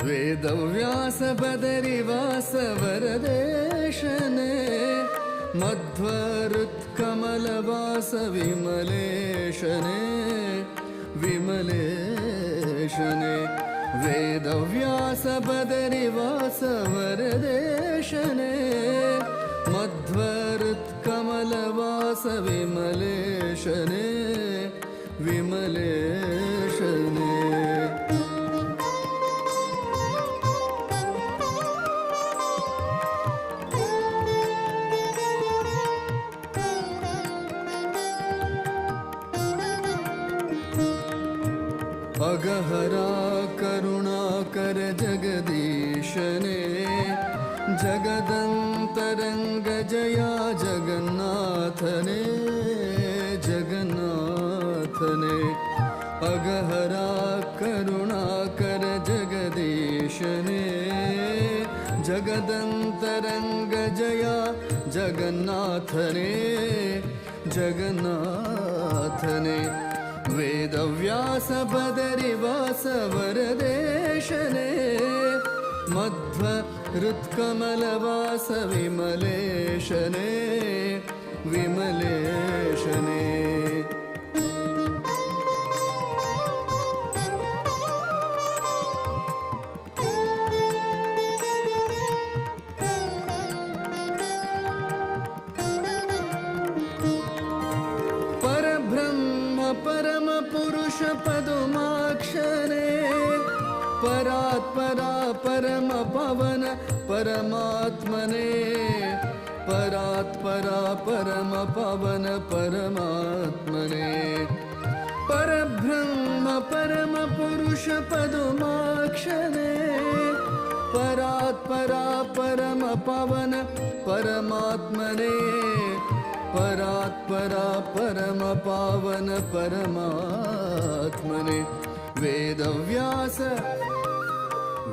वेदव्यास बदरिवास वरदेशने मध्वरुत्कमलवास विमलेशने विमलेशने वेदव्यास बदरिवास वरदेशने मध्वरुत्कमलवास विमलेशने विमलेशने अगहरा करुणाकर जगदीशने जगदंतरंग जया जगन्नाथने जगन्नाथने अगहरा करुणाकर जगदीशने जगदंतरंग जया जगन्नाथने जगन्नाथने वेदव्यास बदरिवास वरदेशने मध्वरुत्कमलवास विमलेशने विमलेशने परम पुरुष पदुमाक्षरे परात्परा परम पवन परमात्मने परात्परा परम पवन परमात्मने परब्रह्म परम पुरुष पदुमाक्षरे परात्परा परम पवन परमात्मने परात्परा परम पावन परमात्मने वेदव्यास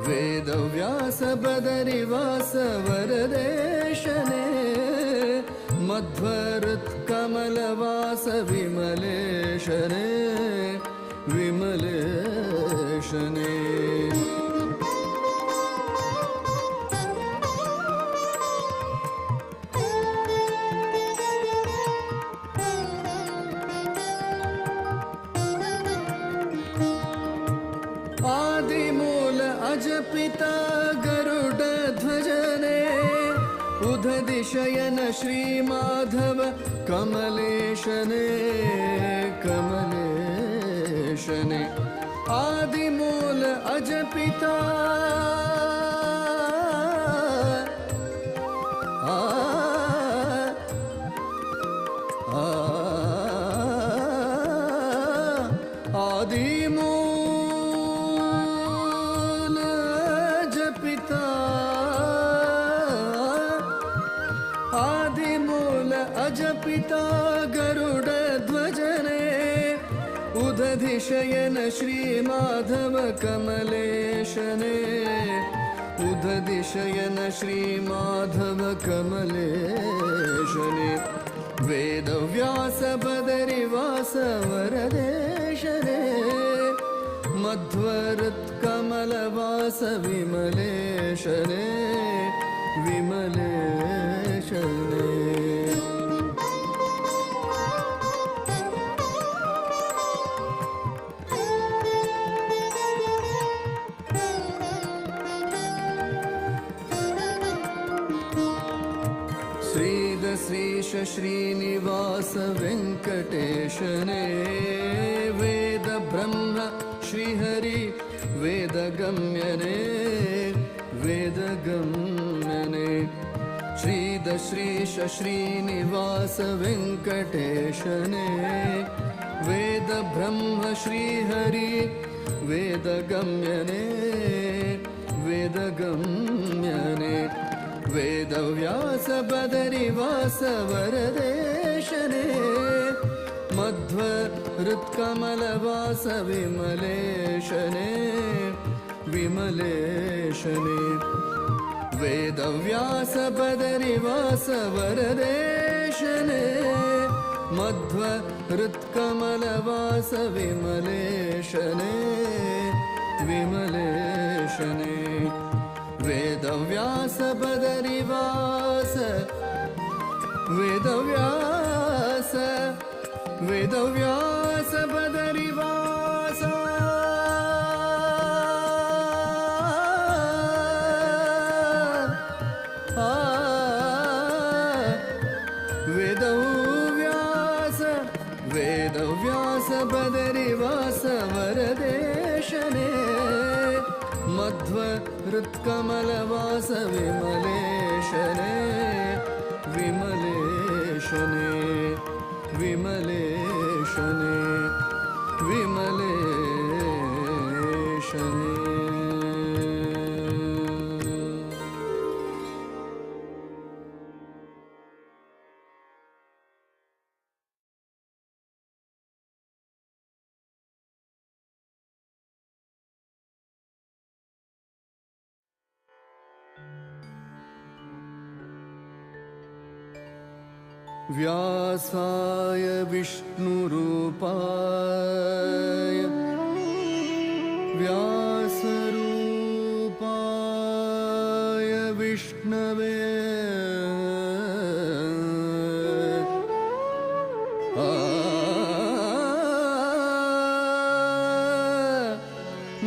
वेदव्यास बदरिवास वरदेशने मध्वरुत्कमलवास विमलेशने विमलेशने आदिमूल अजपिता गरुड ध्वजने उदधिशयन श्रीमाधव कमलेशने कमलेशने आदिमूल अजपिता आदिमूल आदिमूल अजपिता गरुड ध्वजने उदधिशयन श्रीमाधव कमलेशने उदधिशयन श्रीमाधव कमलेशने वेदव्यास बदरिवास वरदेशने मध्वरुत्कमलवास विमलेशने विमलेशने श्रीद श्रीश श्रीनिवास वेंकटेशने वेद ब्रह्म श्रीहरि वेदगम्यने वेदगम्यने श्रीद श्रीश श्रीनिवास वेंकटेशने वेद ब्रह्म श्रीहरि वेदगम्यने वेदगम्यने वेदव्यास बदरिवास वरदेशने मध्वरुत्कमलवास विमलेशने विमलेशने वेदव्यास बदरिवास वरदेशने मध्वरुत्कमलवास विमलेशने विमलेशने वेदव्यास बदरिवास वेदव्यास वेदव्यास बदरिवास वेदव्यास वेदव्यास बदरिवास वरदेशने मध्व हृत्कमलवास विमलेशने विमलेशने विमलेशने विमलेशने व्यासाय विष्णुरूपाय व्यासरूपाय विष्णवे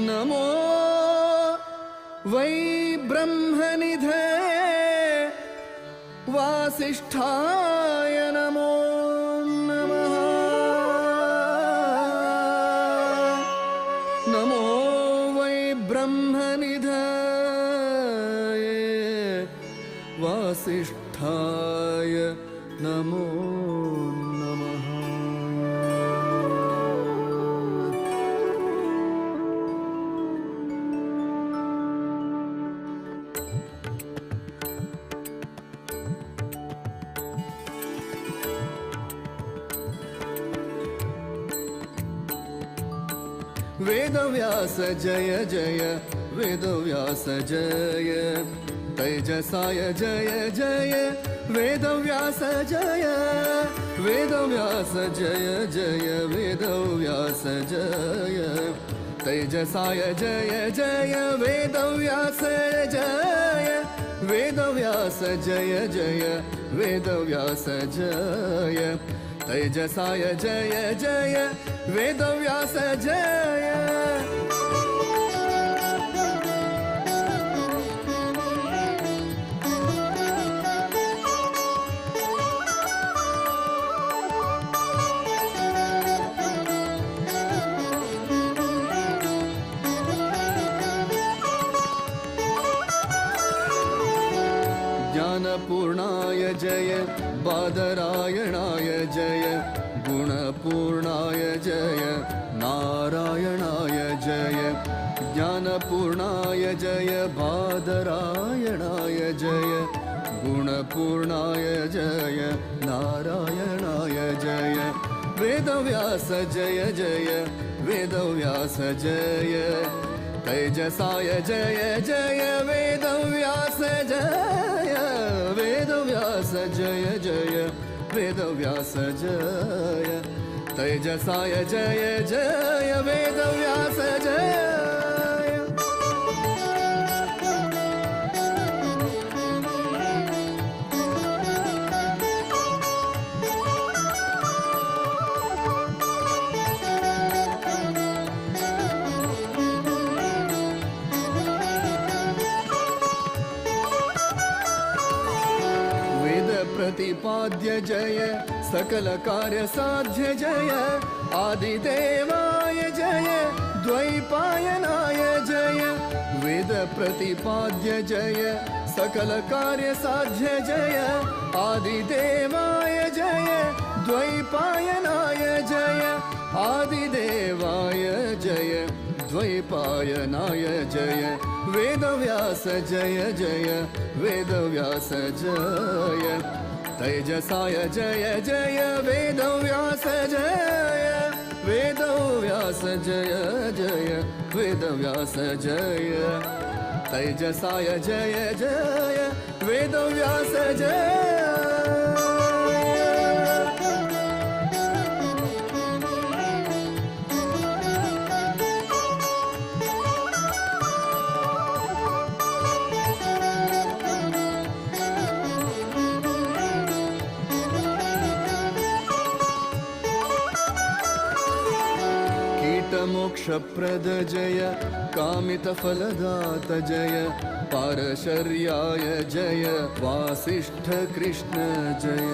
नमो वै ब्रह्मनिधे वासिष्ठाय नमो नमः नमो वै ब्रह्मनिधये वासिष्ठाय नमो नमः वेदव्यास जय जय वेदव्यास जय तेजसाय जय जय वेदव्यास जय वेदव्यास जय जय वेदव्यास जय तेजसाय जय जय वेदव्यास जय वेदव्यास जय जय वेदव्यास जय तेजसाय जय जय वेदव्यास जय ज्ञानपूर्णाय जय बादरायणाय जय गुणपूर्णाय जय नारायणाय जय ज्ञानपूर्णाय जय बादरायणाय जय गुणपूर्णाय जय नारायणाय जय वेदव्यास जय जय वेदव्यास जय तेजसाय जय जय वेदव्यास जय वेदव्यास जय जय वेदव्यास जय तेजसाय जय जय वेदव्यास जय प्रतिपाद्य जय सकल कार्य साध्य जय आदिदेवाय जय द्वैपायनाय जय वेद प्रतिपाद्य जय सकल कार्य साध्य जय आदिदेवाय जय द्वैपायनाय जय आदिदेवाय जय द्वैपायनाय जय वेदव्यास जय जय वेदव्यास जय तेजसाय जय जय वेदव्यास जय वेदव्यास जय जय वेदव्यास जय तेजसाय जय जय वेदव्यास जय मोक्षप्रद जय कामितफलदात जय पारशर्याय जय वासिष्ठ कृष्ण जय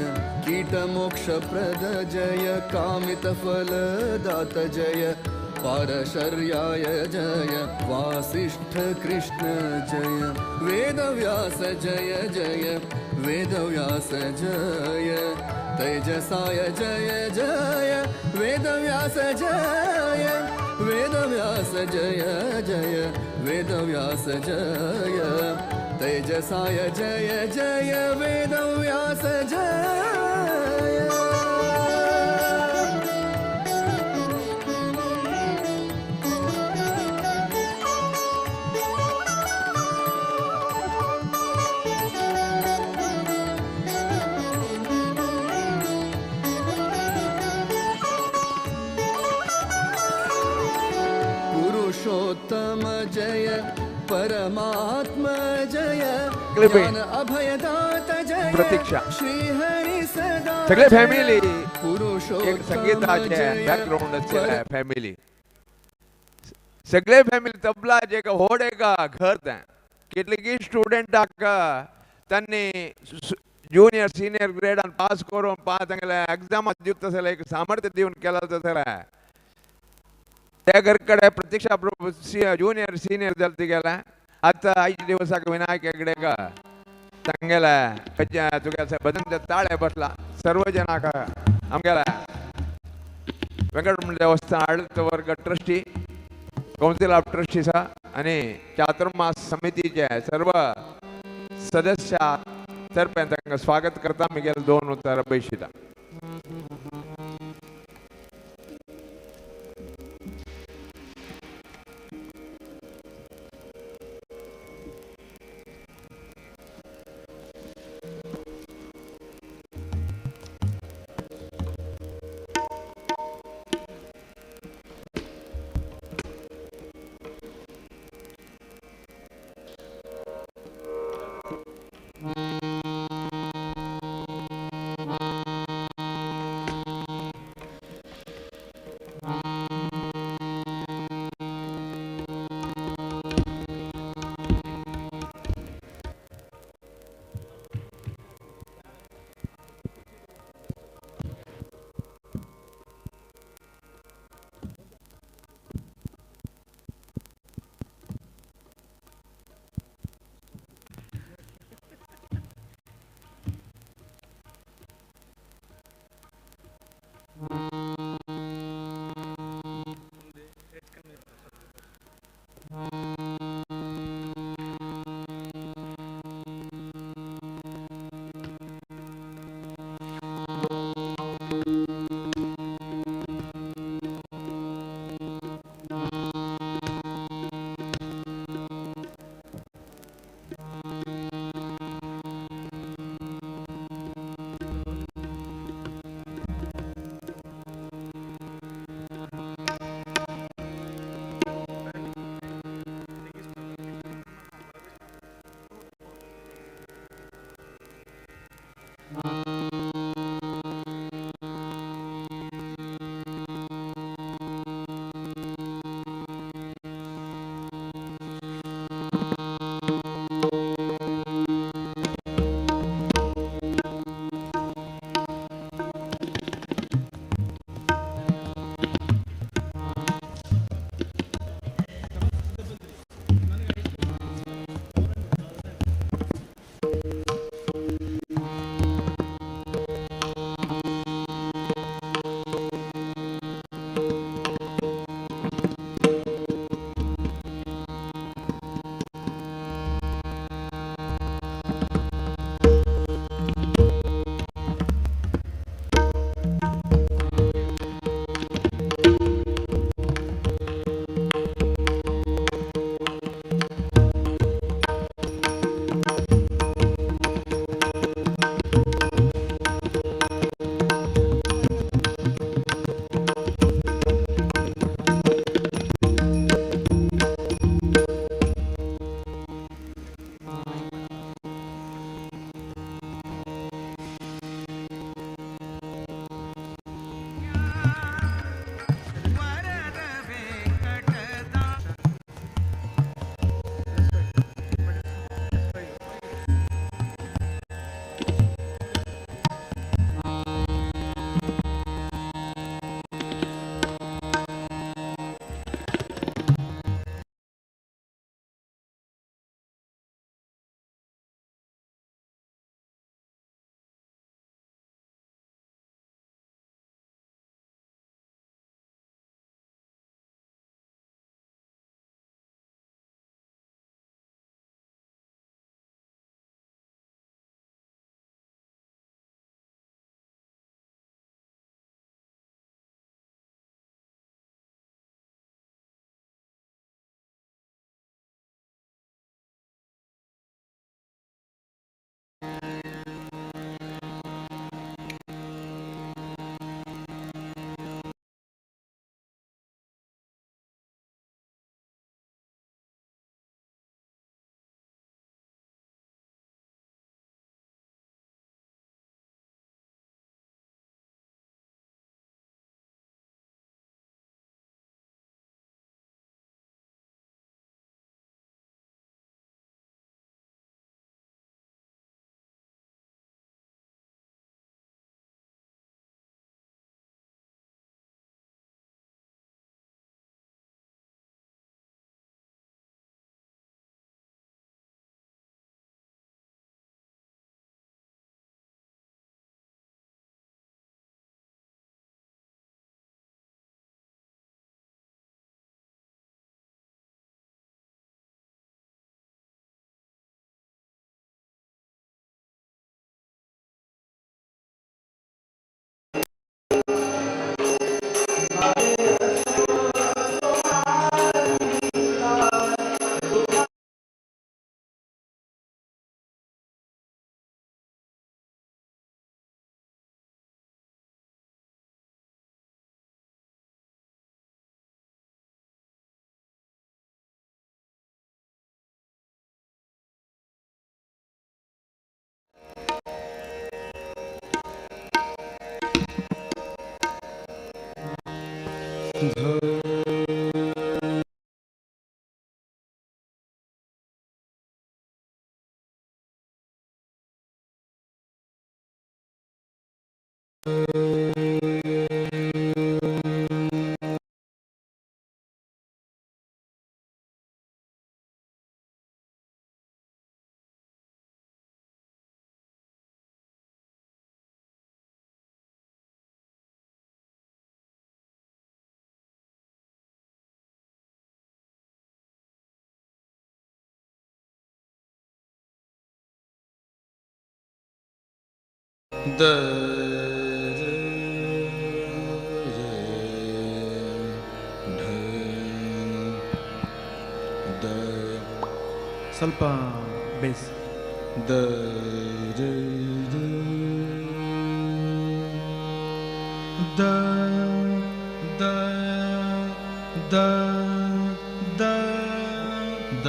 कीटमोक्षप्रद जय कामितफलदात जय पारशर्याय जय वासिष्ठ कृष्ण जय वेदव्यास जय जय वेदव्यास जय तेजसाय जय जय वेदव्यास जय वेदव्यास जय जय वेदव्यास जय तेजसाय जय जय वेदव्यास जय पुरुषोत्तम जय परमात्मा जय ज्ञान अभयदात जय प्रतीक्षा श्री हरि सदा सगळे फॅमिली एक पुरुषोत्तम संगीताचे जय बॅकग्राऊंड फॅमिली सगळे फॅमिली तबला जे का होडे का घर त्या કેટલી स्टुडंट का त्यांनी ज्युनियर सीनियर ग्रेड पास करून तांगले एग्जाम दिवत असेल एक सामर्थ्य देऊन केला तर त्या घरकडे प्रतीक्षा ज्युनियर सीनियर जलती गेला आता 5 दिवसाक विनायक हेगडे का तांगेला तुगे बदन ताळे बसला सर्व जनाक आमगेला वेंकटरमण देवस्थान आडಳಿತ वर्ग ट्रस्टी काउन्सिल ऑफ ट्रस्टीज आणि चातुर्मास समितीचे सर्व सदस्य तर्फे तांकां स्वागत करता मुगेल 2 उतर बैशिता ಸ್ವಲ್ಪ base the the the the the the the the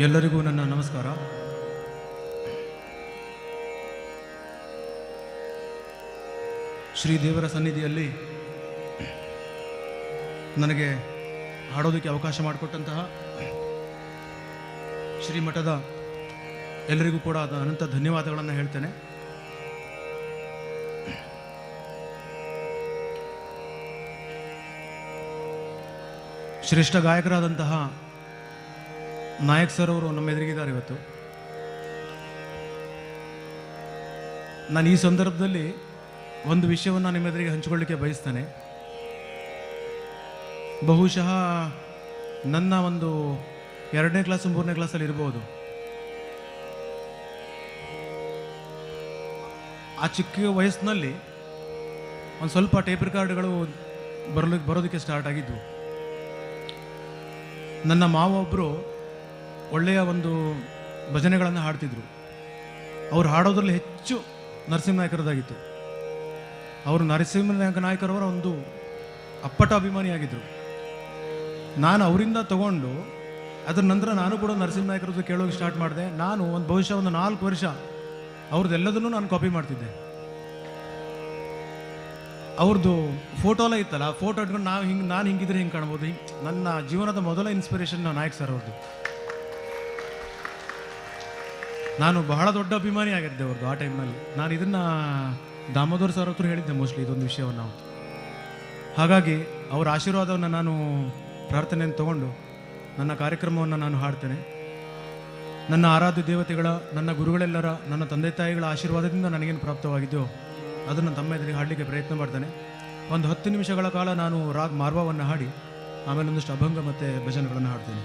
ಎಲ್ಲರಿಗೂ ನನ್ನ ನಮಸ್ಕಾರ. ಶ್ರೀ ದೇವರ ಸನ್ನಿಧಿಯಲ್ಲಿ ನನಗೆ ಹಾಡೋದಕ್ಕೆ ಅವಕಾಶ ಮಾಡಿಕೊಟ್ಟಂತಹ ಶ್ರೀಮಠದ ಎಲ್ಲರಿಗೂ ಕೂಡ ಅನಂತ ಧನ್ಯವಾದಗಳನ್ನು ಹೇಳ್ತೇನೆ. ಶ್ರೇಷ್ಠ ಗಾಯಕರಾದಂತಹ ನಾಯಕ್ ಸರ್ ಅವರು ನಮ್ಮ ಎದುರಿಗಿದ್ದಾರೆ ಇವತ್ತು. ನಾನು ಈ ಸಂದರ್ಭದಲ್ಲಿ ಒಂದು ವಿಷಯವನ್ನು ನಿಮ್ಮ ಎದುರಿಗೆ ಹಂಚಿಕೊಳ್ಳಿಕ್ಕೆ ಬಯಸ್ತೇನೆ. ಬಹುಶಃ ನನ್ನ ಒಂದು 2ನೇ ಕ್ಲಾಸು 3ನೇ ಕ್ಲಾಸಲ್ಲಿ ಇರ್ಬೋದು. ಆ ಚಿಕ್ಕ ವಯಸ್ಸಿನಲ್ಲಿ ಒಂದು ಸ್ವಲ್ಪ ಟೇಪ್ ರೆಕಾರ್ಡ್ಗಳು ಬರೋದಕ್ಕೆ ಸ್ಟಾರ್ಟ್ ಆಗಿದ್ವು. ನನ್ನ ಮಾವ ಒಬ್ಬರು ಒಳ್ಳೆಯ ಒಂದು ಭಜನೆಗಳನ್ನು ಹಾಡ್ತಿದ್ರು. ಅವ್ರು ಹಾಡೋದ್ರಲ್ಲಿ ಹೆಚ್ಚು ನರಸಿಂಹನಾಯಕರದಾಗಿತ್ತು. ಅವರು ನರಸಿಂಹನಾಯಕರವರ ಒಂದು ಅಪ್ಪಟ ಅಭಿಮಾನಿಯಾಗಿದ್ದರು. ನಾನು ಅವರಿಂದ ತಗೊಂಡು ಅದರ ನಂತರ ನಾನು ಕೂಡ ನರಸಿಂಹನಾಯಕರದ್ದು ಕೇಳೋಕೆ ಸ್ಟಾರ್ಟ್ ಮಾಡಿದೆ. ನಾನು ಬಹುಶಃ ಒಂದು 4 ವರ್ಷ ಅವ್ರದ್ದೆಲ್ಲದನ್ನು ನಾನು ಕಾಪಿ ಮಾಡ್ತಿದ್ದೆ. ಅವ್ರದ್ದು ಫೋಟೋ ಎಲ್ಲ ಇತ್ತಲ್ಲ, ಆ ಫೋಟೋ ಇಟ್ಕೊಂಡು ನಾನು ಹಿಂಗಿದ್ರೆ ಹಿಂಗೆ ಕಾಣ್ಬೋದು. ನನ್ನ ಜೀವನದ ಮೊದಲ ಇನ್ಸ್ಪಿರೇಷನ್ ನಾಯಕ್ ಸರ್ ಅವ್ರದ್ದು. ನಾನು ಬಹಳ ದೊಡ್ಡ ಅಭಿಮಾನಿ ಆಗಿದ್ದೆ ಅವ್ರದ್ದು ಆ ಟೈಮ್ನಲ್ಲಿ. ನಾನು ಇದನ್ನು ದಾಮೋದರ್ ಸರ್ ಹತ್ರ ಹೇಳಿದ್ದೆ ಮೋಸ್ಟ್ಲಿ ಇದೊಂದು ವಿಷಯವನ್ನು ನಾವು. ಹಾಗಾಗಿ ಅವರ ಆಶೀರ್ವಾದವನ್ನು ನಾನು ಪ್ರಾರ್ಥನೆಯನ್ನು ತಗೊಂಡು ನನ್ನ ಕಾರ್ಯಕ್ರಮವನ್ನು ನಾನು ಹಾಡ್ತೇನೆ. ನನ್ನ ಆರಾಧ್ಯ ದೇವತೆಗಳ, ನನ್ನ ಗುರುಗಳೆಲ್ಲರ, ನನ್ನ ತಂದೆ ತಾಯಿಗಳ ಆಶೀರ್ವಾದದಿಂದ ನನಗೇನು ಪ್ರಾಪ್ತವಾಗಿದೆಯೋ ಅದನ್ನು ತಮ್ಮ ಎದುರಿಗೆ ಹಾಡಲಿಕ್ಕೆ ಪ್ರಯತ್ನ ಮಾಡ್ತೇನೆ. ಒಂದು 10 ನಿಮಿಷಗಳ ಕಾಲ ನಾನು ರಾಗ್ ಮಾರ್ವಾವನ್ನು ಹಾಡಿ ಆಮೇಲೆ ಒಂದಷ್ಟು ಅಭಂಗ ಮತ್ತು ಭಜನೆಗಳನ್ನು ಹಾಡ್ತೇನೆ.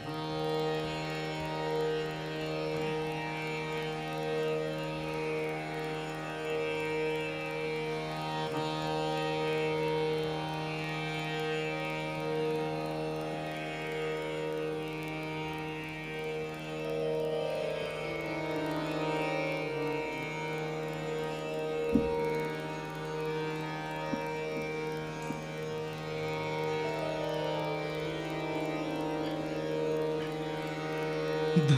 ಧ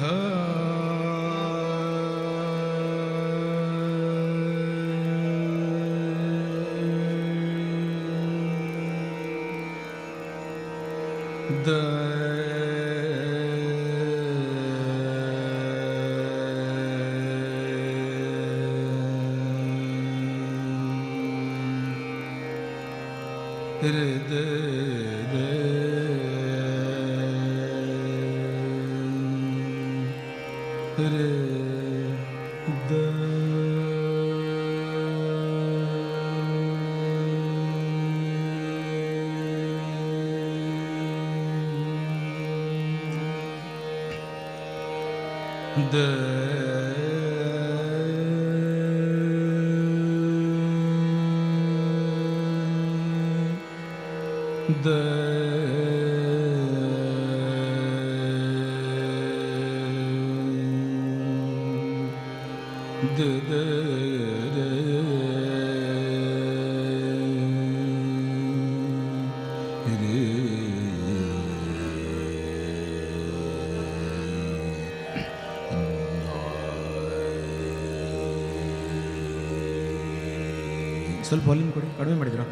ಸ್ವಲ್ಪ ವಾಲ್ಯೂಮ್ ಕೊಡಿ, ಕಡಿಮೆ ಮಾಡಿದ್ರಾ?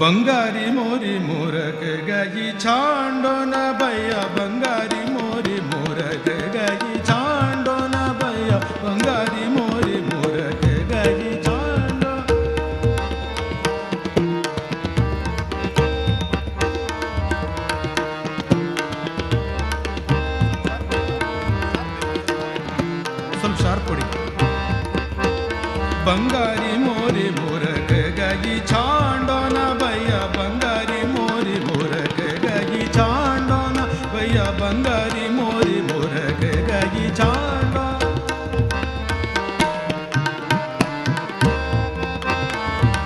ಬಂಗಾರಿ ಮೋರಿ ಮೂರಕ ಗಗಿ ಚಾಂಡೋನ ಭಯ, ಬಂಗಾರಿ ಮೋರಿ ಮೂರಕ ಗಗಿ ಚಾಂಡೋನ ಭಯ, ಬಂಗಾರಿ ಮೋರಿ ಮೂರಕ ಗಗಿ ಚಾಂಡೋ. ಸ್ವಲ್ಪ ಶಾರ್ಪ್ ಕೊಡಿ. ಬಂಗಾರಿ ಮೋರಿ ಮೂರಕ ಗಗಿ ಚಾಂಡೋನ ಭಯ, ಬಂಗಾರಿ ಮೋರಿ ಮೂರಕ ಗಗಿ ಚಾಂಡೋನ ಭಯ, ಬಂಗಾರಿ ಮೋರಿ ಮೂರಕ ಗಗಿ ಚಾಂಡೋ.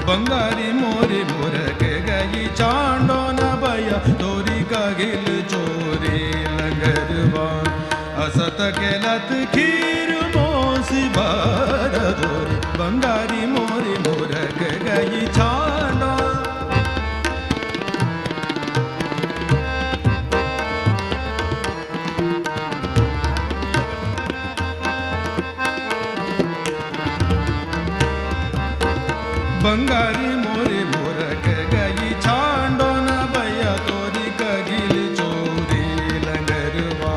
ಬಂಗಾರಿ ಮೋರಿ ಮೂರಕ ಗಗಿ ಚಾಂಡೋನ ಭಯ, ತೋರಿ ಕಗಿಲ್ ಚೋರಿ ಲಂಗರವಾನ್, असत केलत खीर मोसी बार दोरी, ಬಂಗಾರಿ ಮೋರಿ ಮೂರಕ ಗಗಿ ಚಾಂಡೋ. ಬಂಗಾರಿ ಮೋರಿ ಮೂರಕ ಗಗಿ ಚಾಂಡೋನ ಭಯ, ತೋರಿ ಕಗಿಲ್ ಚೋರಿ ಲಂಗರವಾ,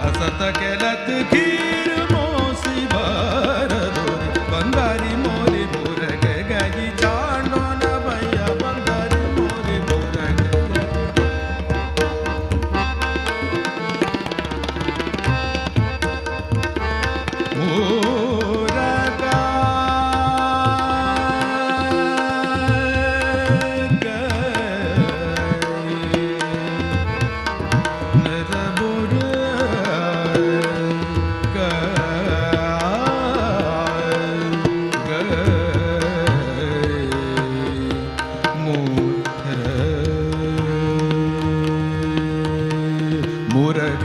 असत केलत खीर मोसी बार दोरी, ಬಂಗಾರಿ ಮೋರಿ ಮೂರಕ ಗಗಿ ಚಾಂಡೋನ ಭಯ, ಬಂಗಾರಿ ಮೋರಿ ಮೂರಕ ಮೂರಕ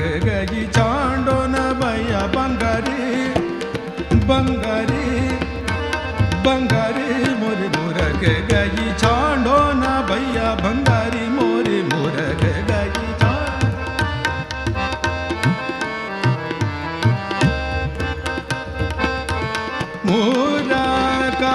के गई चांडो न भैया बंगारी बंगारी बंगारी मोरे मोर के गई चांडो न भैया बंगारी मोरे मोर के गई मोरा का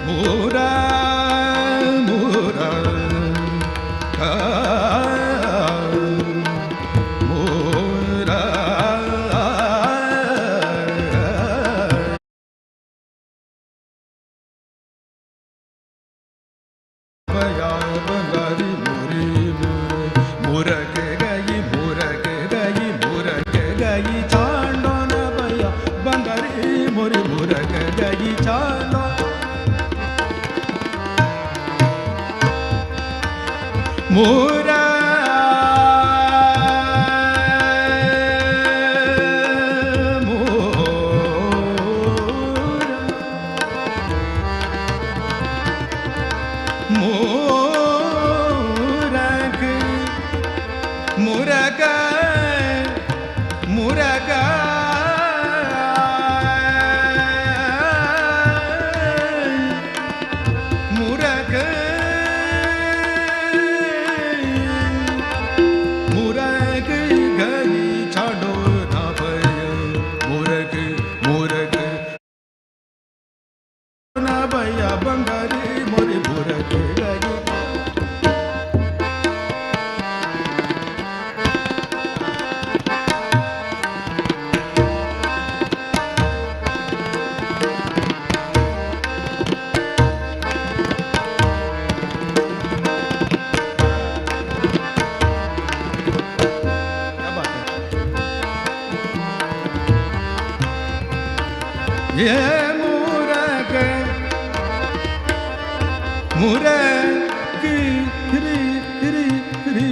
मोरा मुरगा मुरगा मुरगा मुरग गई छाड़ो ना भैया मुरग मुरग ना भैया बंगारी मोरे मुरग गई ये मुरग मुरग री री री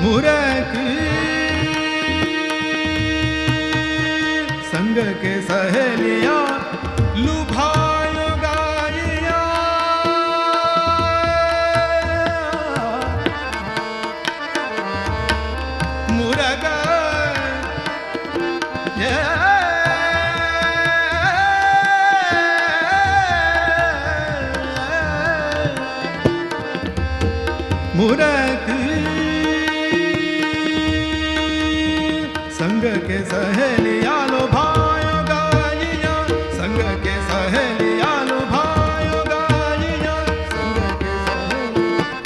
मुरग संग के सहेलिया लुभायो गाइया मुरगा मुरग संग के सहेलिया लो भायो गाइया संग के सहेलिया लो भायो गाइया संग के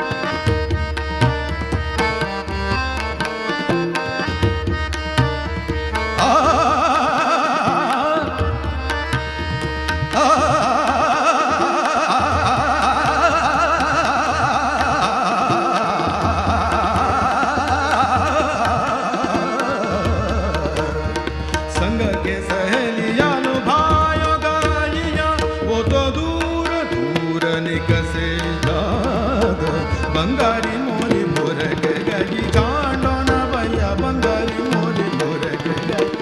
संग के सहेलिया लो भायो गाइया वो तो दूर दूर निकसे जाद बंगारी मोरी मुरग गई चांडो ना भैया बंगारी मोरी मुरग गई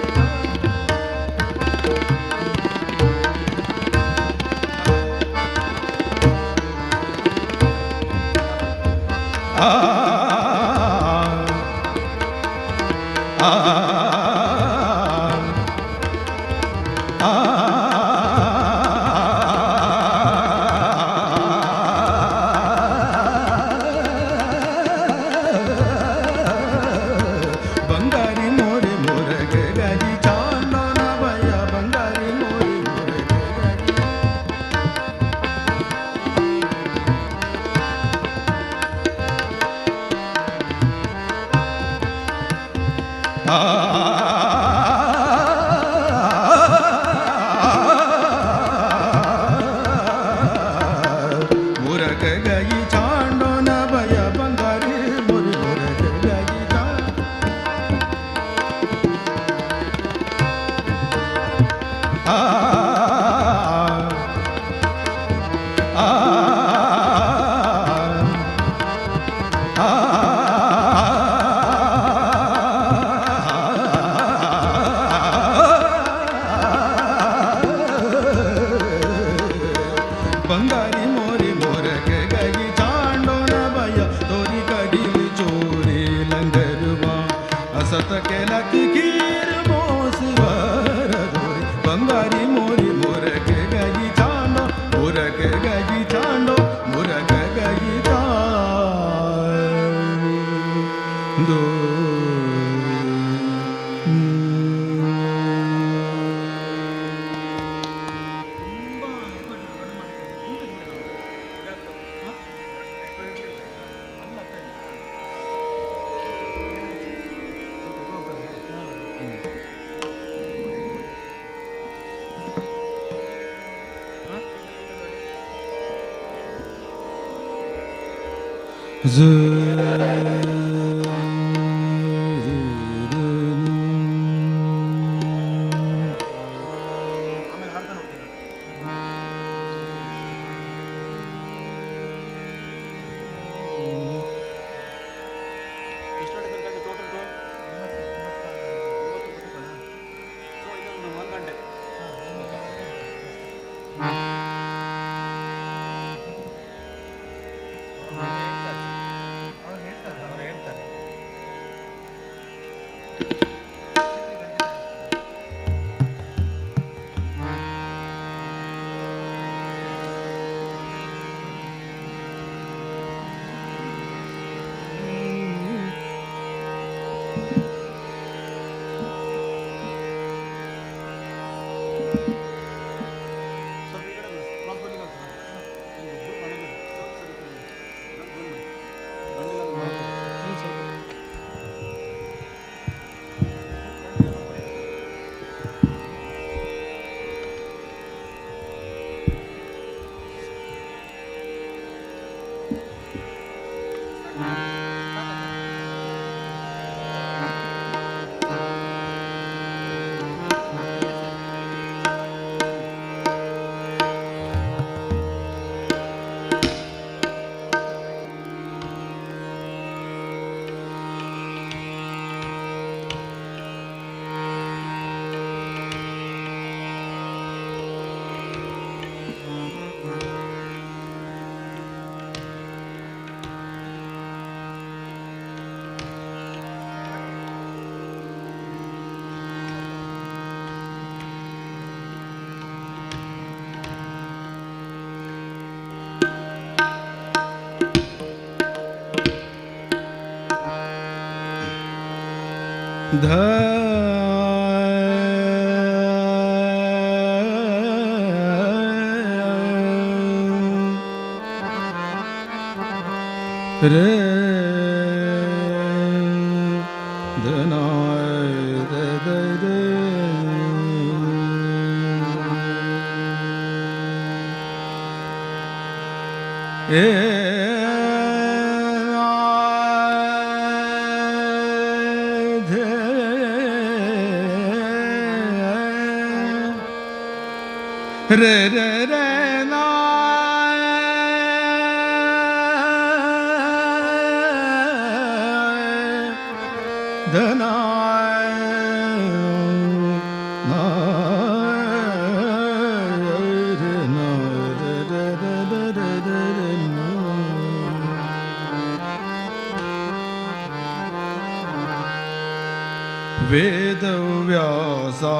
वेदव्यासा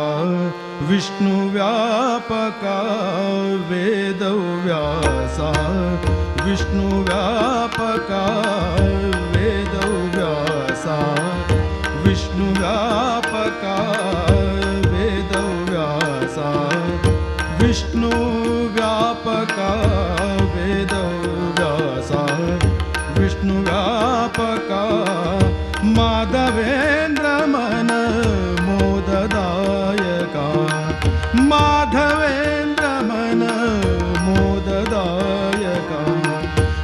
विष्णुव्यापका वेदव्यासा विष्णुव्यापका वेदव्यासा विष्णुव्यापका वेदव्यासा विष्णुव्यापका वेदव्यासा विष्णुव्यापका माधवेन्द्र मन मोददायका माधवेन्द्र मन मोददायका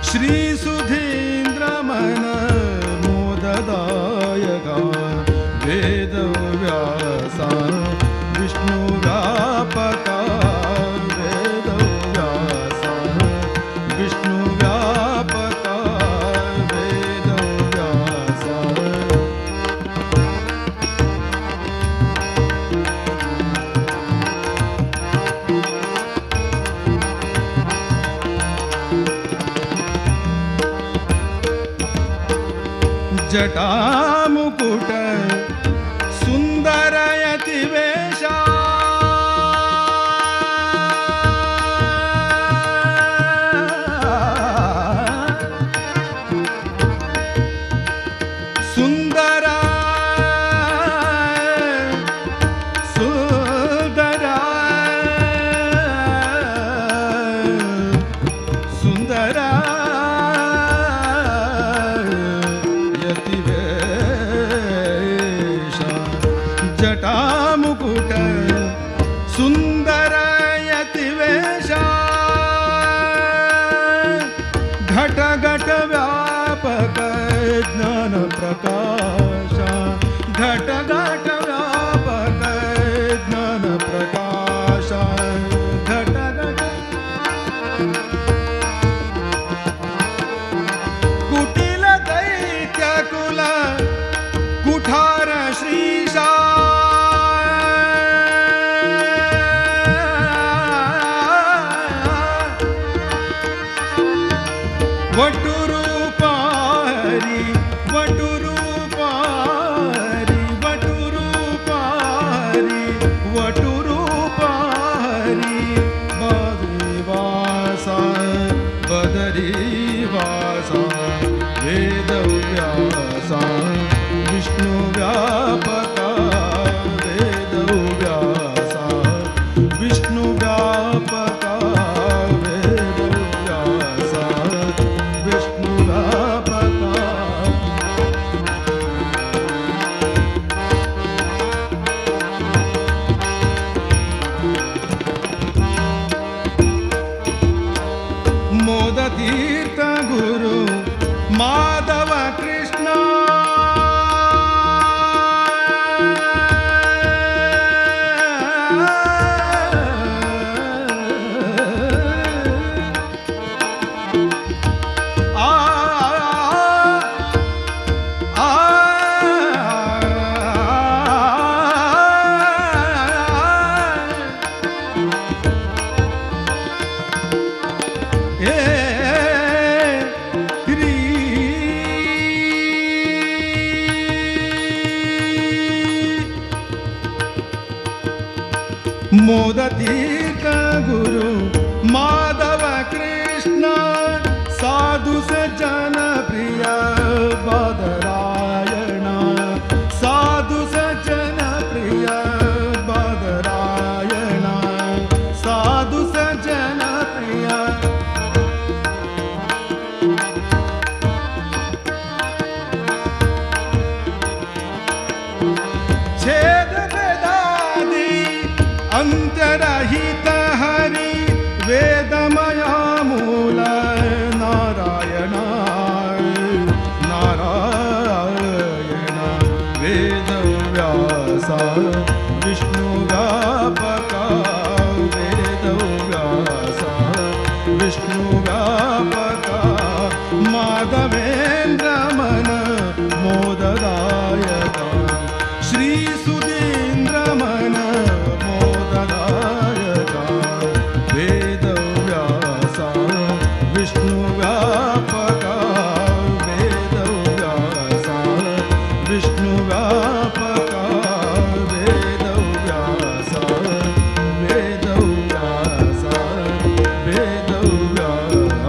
श्रीसुधीन्द्र मन मोददायका वेदव्यासा विष्णुव्यापका वेदव्यासा विष्णुव्यापका वेदव्यासा जटामुकुट सुंदरयति वेशा सुंदरा सुंदरा सुंदरा यति वेशा प्रकाश घट घट व्यापक ज्ञान प्रकाश घट घट कुटिल दैत्य कुल कुठार श्रीशा वटुरूपारी वटुरूपारी वटुरूपारी वटुरूपारी बद्रीवासा बदरीवासा वेदव्यासा विष्णुव्यापका वेदव्यासा विष्णुव्यापका वेदव्यासा विष्णुव्यापका मोदतीर्थ गुरु माधव कृष्ण मोदतीर्थ गुरु माधव कृष्ण साधु सज्जन प्रिय बादरायण साधु सज्जन प्रिय बादरायण साधु सज्जन प्रिय छेद वेदादि अंतरहित हरि वेदमया मूल नारायण नारायण वेदव्यासा विष्णुव्यापका वेदव्यासा विष्णुव्यापका माधवेन्द्र मन मोददायका श्री सुधीन्द्र मन मोददायका वेदव्यासा विष्णुव्यापका वेदव्यासा विष्णुव्यापका वेदव्यासा वेदव्यासा वेदव्यासा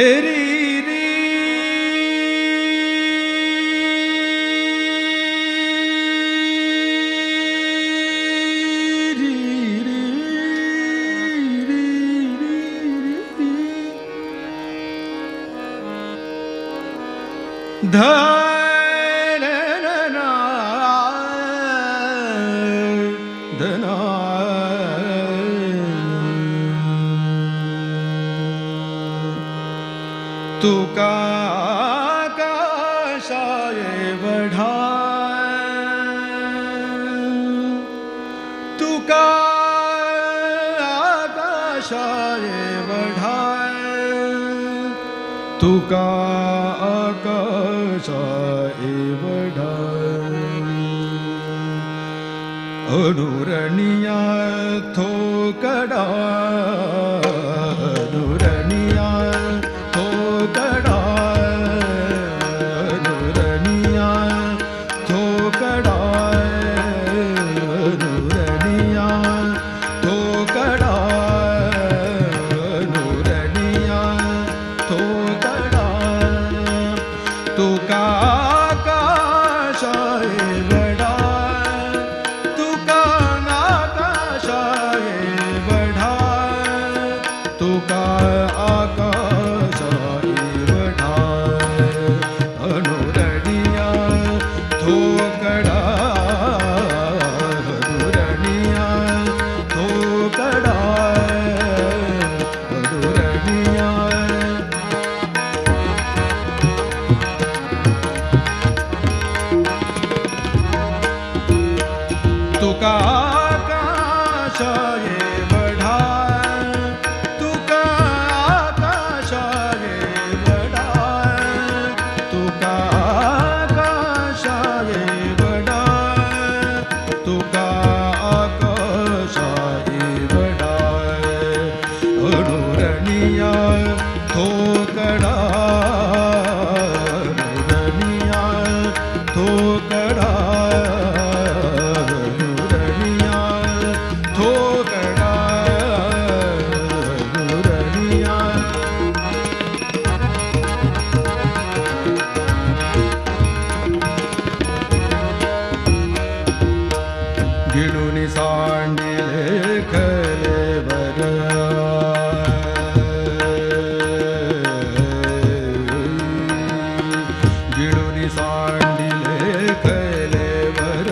एरी री तुका आकाशाये वढाय, तुका आकाशाये वढाय, तुका आकाशाये वढाय. अनुरणिया थोकडा, अनुरणिया थोकडा, अनुरणिया थोकडा, अनुरणिया थोकडा, अनुरणिया थोकडा. तुका आकाशाये वढाय, तुका आकाशाये वढाय, तुका आकाशाये वढाय. अनुरणिया थोकडा, अनुरणिया थोकडा, अनुरणिया. तुका आकाशाये वढाय, तुका आकाशाये वढाय, तुका आकाशाये वढाय, तुका आकाशाये वढाय. अनुरणिया थोकडा, अनुरणिया थोकडा, अनुरणिया थोकडा, अनुरणिया. गिळूनि सांडिले कलेवर, गिळूनि सांडिले कलेवर,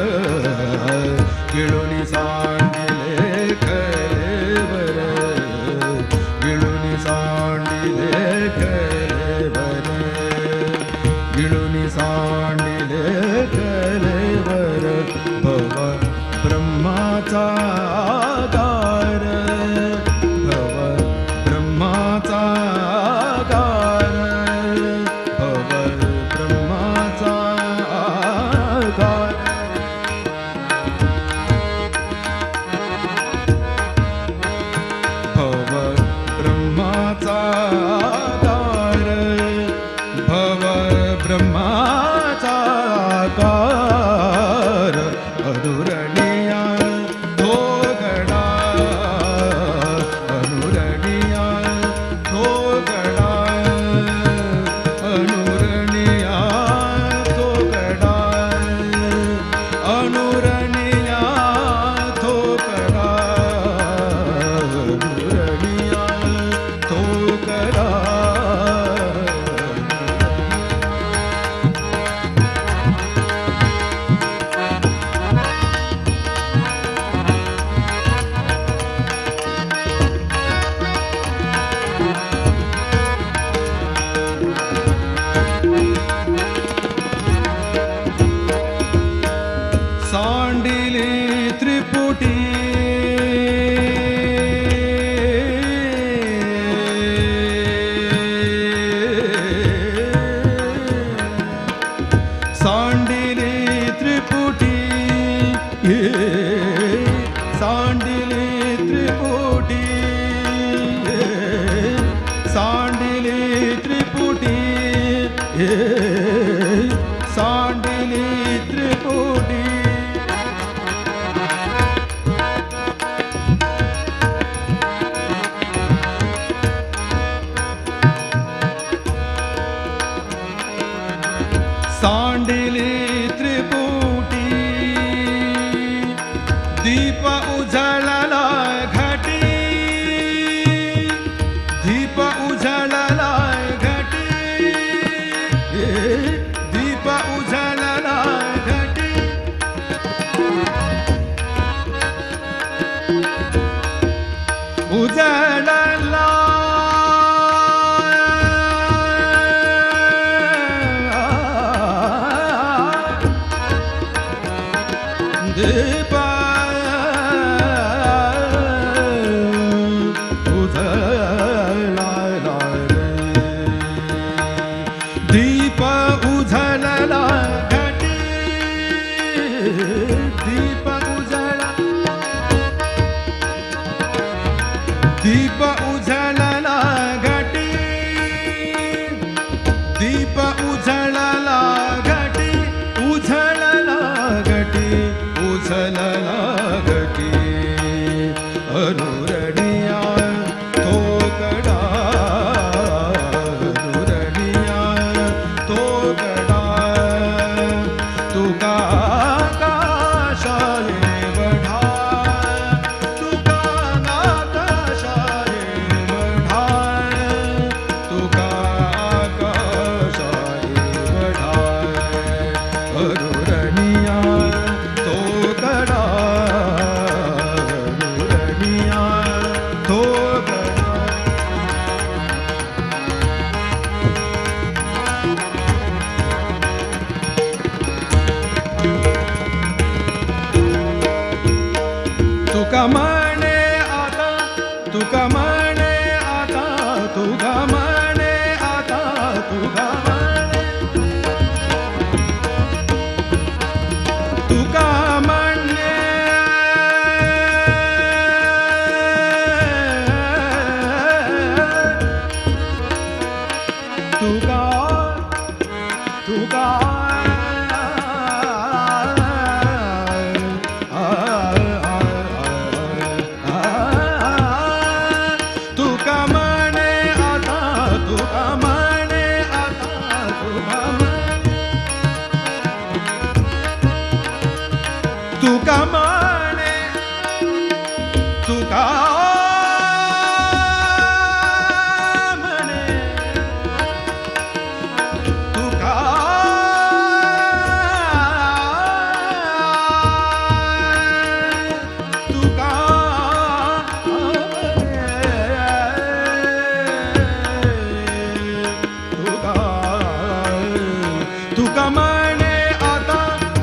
गिळूनि सांडिले कलेवर, गिळूनि सांडिले कलेवर, गिळूनि सांडिले कलेवर. भव ब्रह्माचा आकार, भव ब्रह्माचा आकार, भव ब्रह्माचा आकार. भव ब्रह्माचा आकार, भव ब्रह्माचा आकार. अनुरणिया थोकडा, अनुरणिया थोकडा, अनुरणिया थोकडा, अनुरणिया थोकडा, अनुरणिया थोकडा. सांडिली त्रिपुटी, सांडिली त्रिपुटी, सांडिली त्रिपुटी, सांडिली त्रिपुटी, सांडिली त्रिपुटी. सांडिली त्रिपुटी, दीप उजळला घटी, दीप उजळला घटी, दीप उझलला घटी दीप उझला दीप उझलला घटी दीप उझलला घटी उझलला घटी उझलला घटी अनुरणिया थोकड़ा अनुरणिया थोकड़ा तुका आकाशाने बढ़ा तुका आकाशाने बढ़ा तुका आकाशाने बढ़ा अनुरणिया थोकड़ा अनुरणिया थोकड़ा तुका म्हणे आता तुका म्हणे आता तुका म्हणे आता तुका म्हणे तुका म्हणे तुका तुका तुका म्हणे आता तुका म्हणे आता तुका म्हणे तुका म्हणे तुका तुका तुका म्हणे आता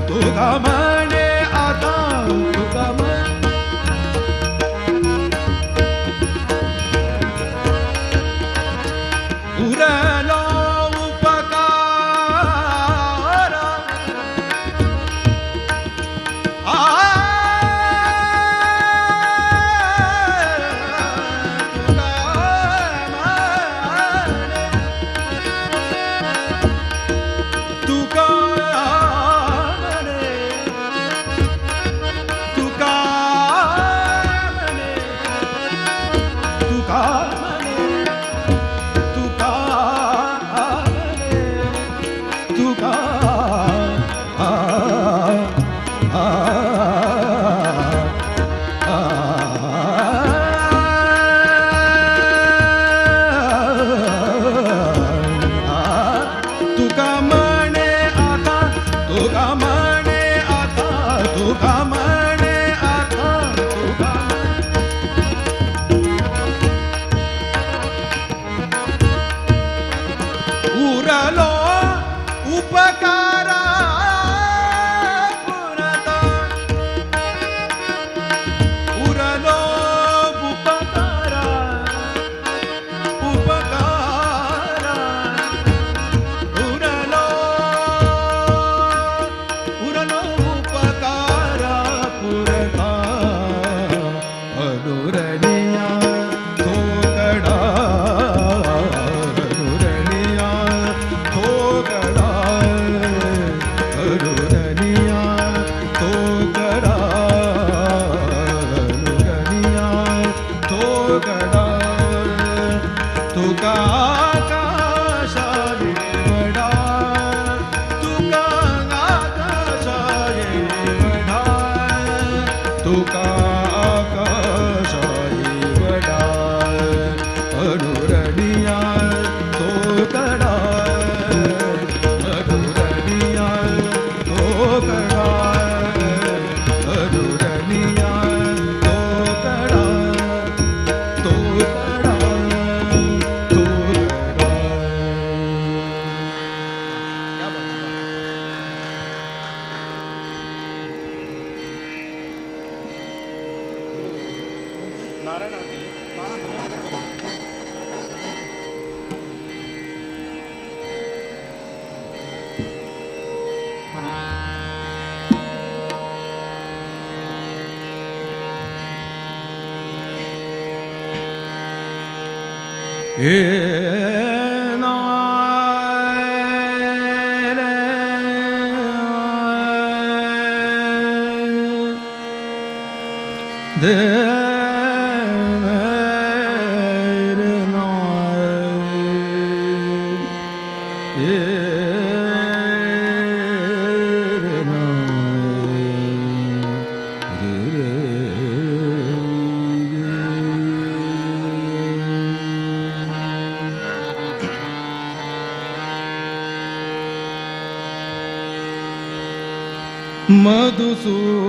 तुका म्हणे आता तुका म्हणे उरलो उपकार तुका म्हणे तुका म्हणे तुका म्हणे तुका म्हणे तुका तुका म्हणे आता तुका म्हणे आता तुका म्हणे आता तुका उरलो उपकारा पुरता उरलो उपकारा उपकारा उरलो उरलो उपकारा पुरता अनुरणिया थोकड़ा अनुरणिया थोकड़ा अनुरणिया थोकड़ा अनुरणिया थोकड़ा तुका आकाशाने बढ़ा तुका आकाशाने बढ़ा तुका आकाशाने बढ़ा अनुरणिया थोकड़ा अनुरणिया थोकड़ा अनुरणिया थोकड़ा थोकड़ा थोकड़ा नारायण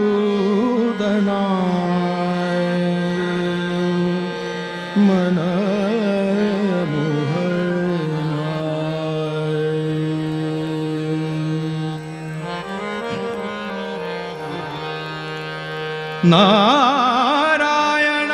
ಮಧುಸೂದನಾ ಮನ ನಾರಾಯಣ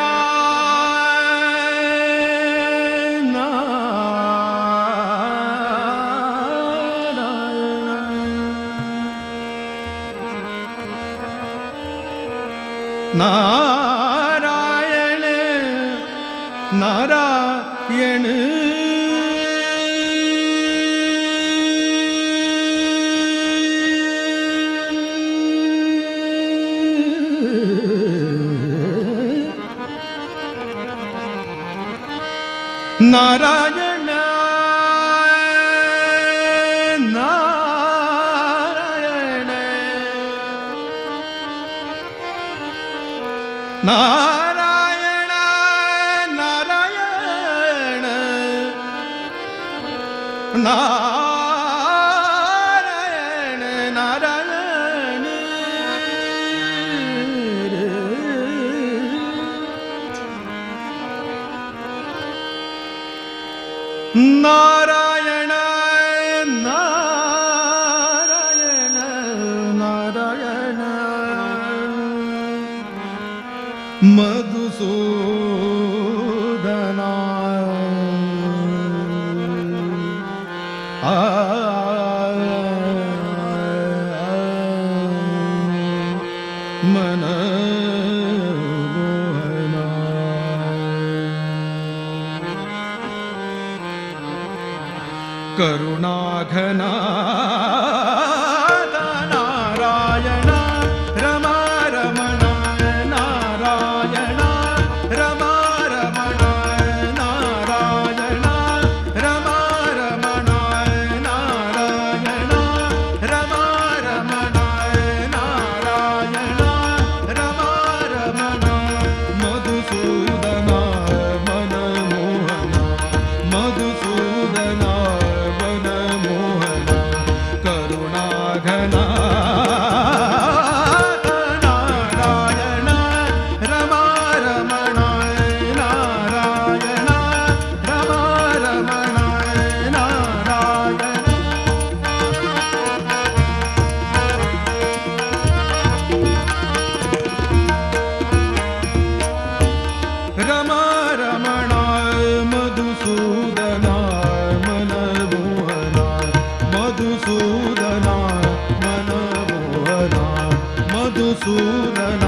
ನಾರಾಯಣ ನಾರಾಯಣ ನಾರಾಯಣ ನಾರಾಯಣ ನಾರಾಯಣ ನಾರಾಯಣ ನಾರಾಯಣ ನಾರಾಯಣ ನಾರಾಯಣ ನಾರಾಯಣ ನಾರಾಯಣ ಮಧುಸೂದನ ಮನ ಕರುಣಾಘನ ನಾರಾಯಣ ರಮಾ ರಮಣ ನಾರಾಯಣ ರಮಾ ರಮಣ ನಾರಾಯಣ ರಮಾ ರಮಣ ನಾರಾಯಣ ರಮಾ ರಮಣ ನಾರಾಯಣ ರಮಾ ರಮಣ ಮಧುಸೂದನ ಮನಮೋಹನ ಮಧುಸೂದನ ಮಧುಸೂದನ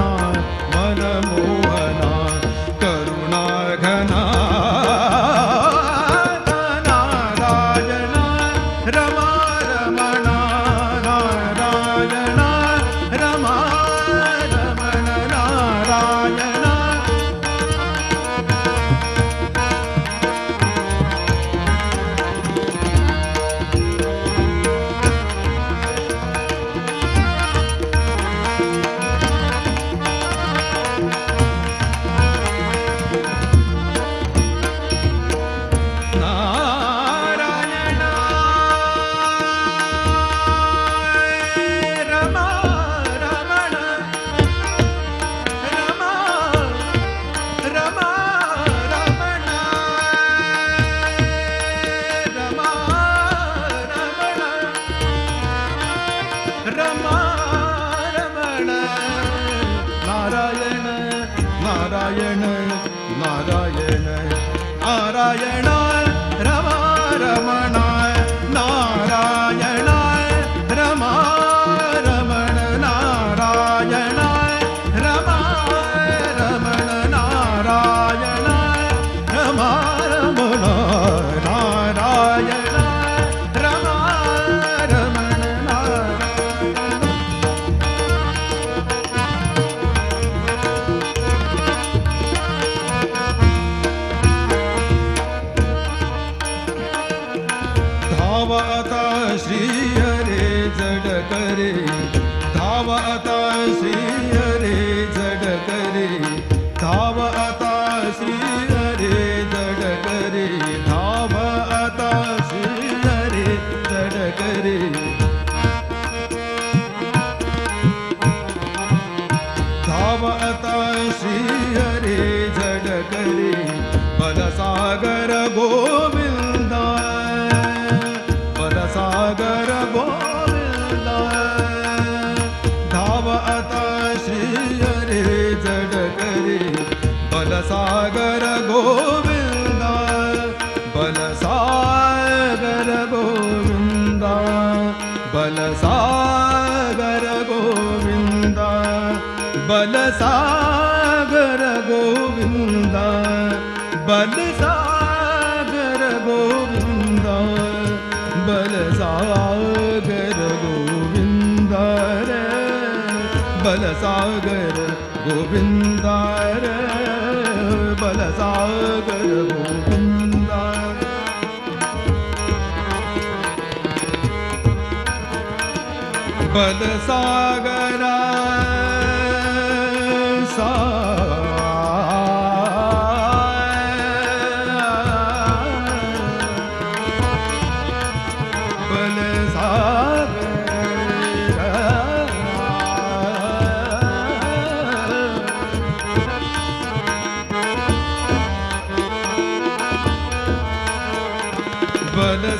ಮನಮೋಹನ ಕರುಣಾಘನ ನಾರಾಯಣ ರಮಾ ರಮಣ ನಾರಾಯಣ ರಮಾ ರಮಣ ನಾರಾಯಣ ನಾರಾಯಣ ನಾರಾಯಣ ನಾರಾಯಣ ರಮಾ ರಮಣ ನಾರಾಯಣ ರಮಾ ರಮಣ ನಾರಾಯಣ ರಮಾ ರಮಣ ನಾರಾಯಣ ರಮಾ ರಮಣ धावता श्री हरे जड करे धावता श्री हरे जड करे धावता श्री हरे जड करे धावता श्री हरे जड करे धावता श्री हरे जड करे बलसागर गोविंदा बलसागर गोविंदा धावता श्री हरे जड करे बलसागर गोविंदा बलसागर गोविंदा बलसागर गोविंदा बलसागर गोविंदा बलसागर गोविंदा बलसागर गोविंदा रे बलसागर गोविंदा रे बलसागर गोविंदा बलसागरा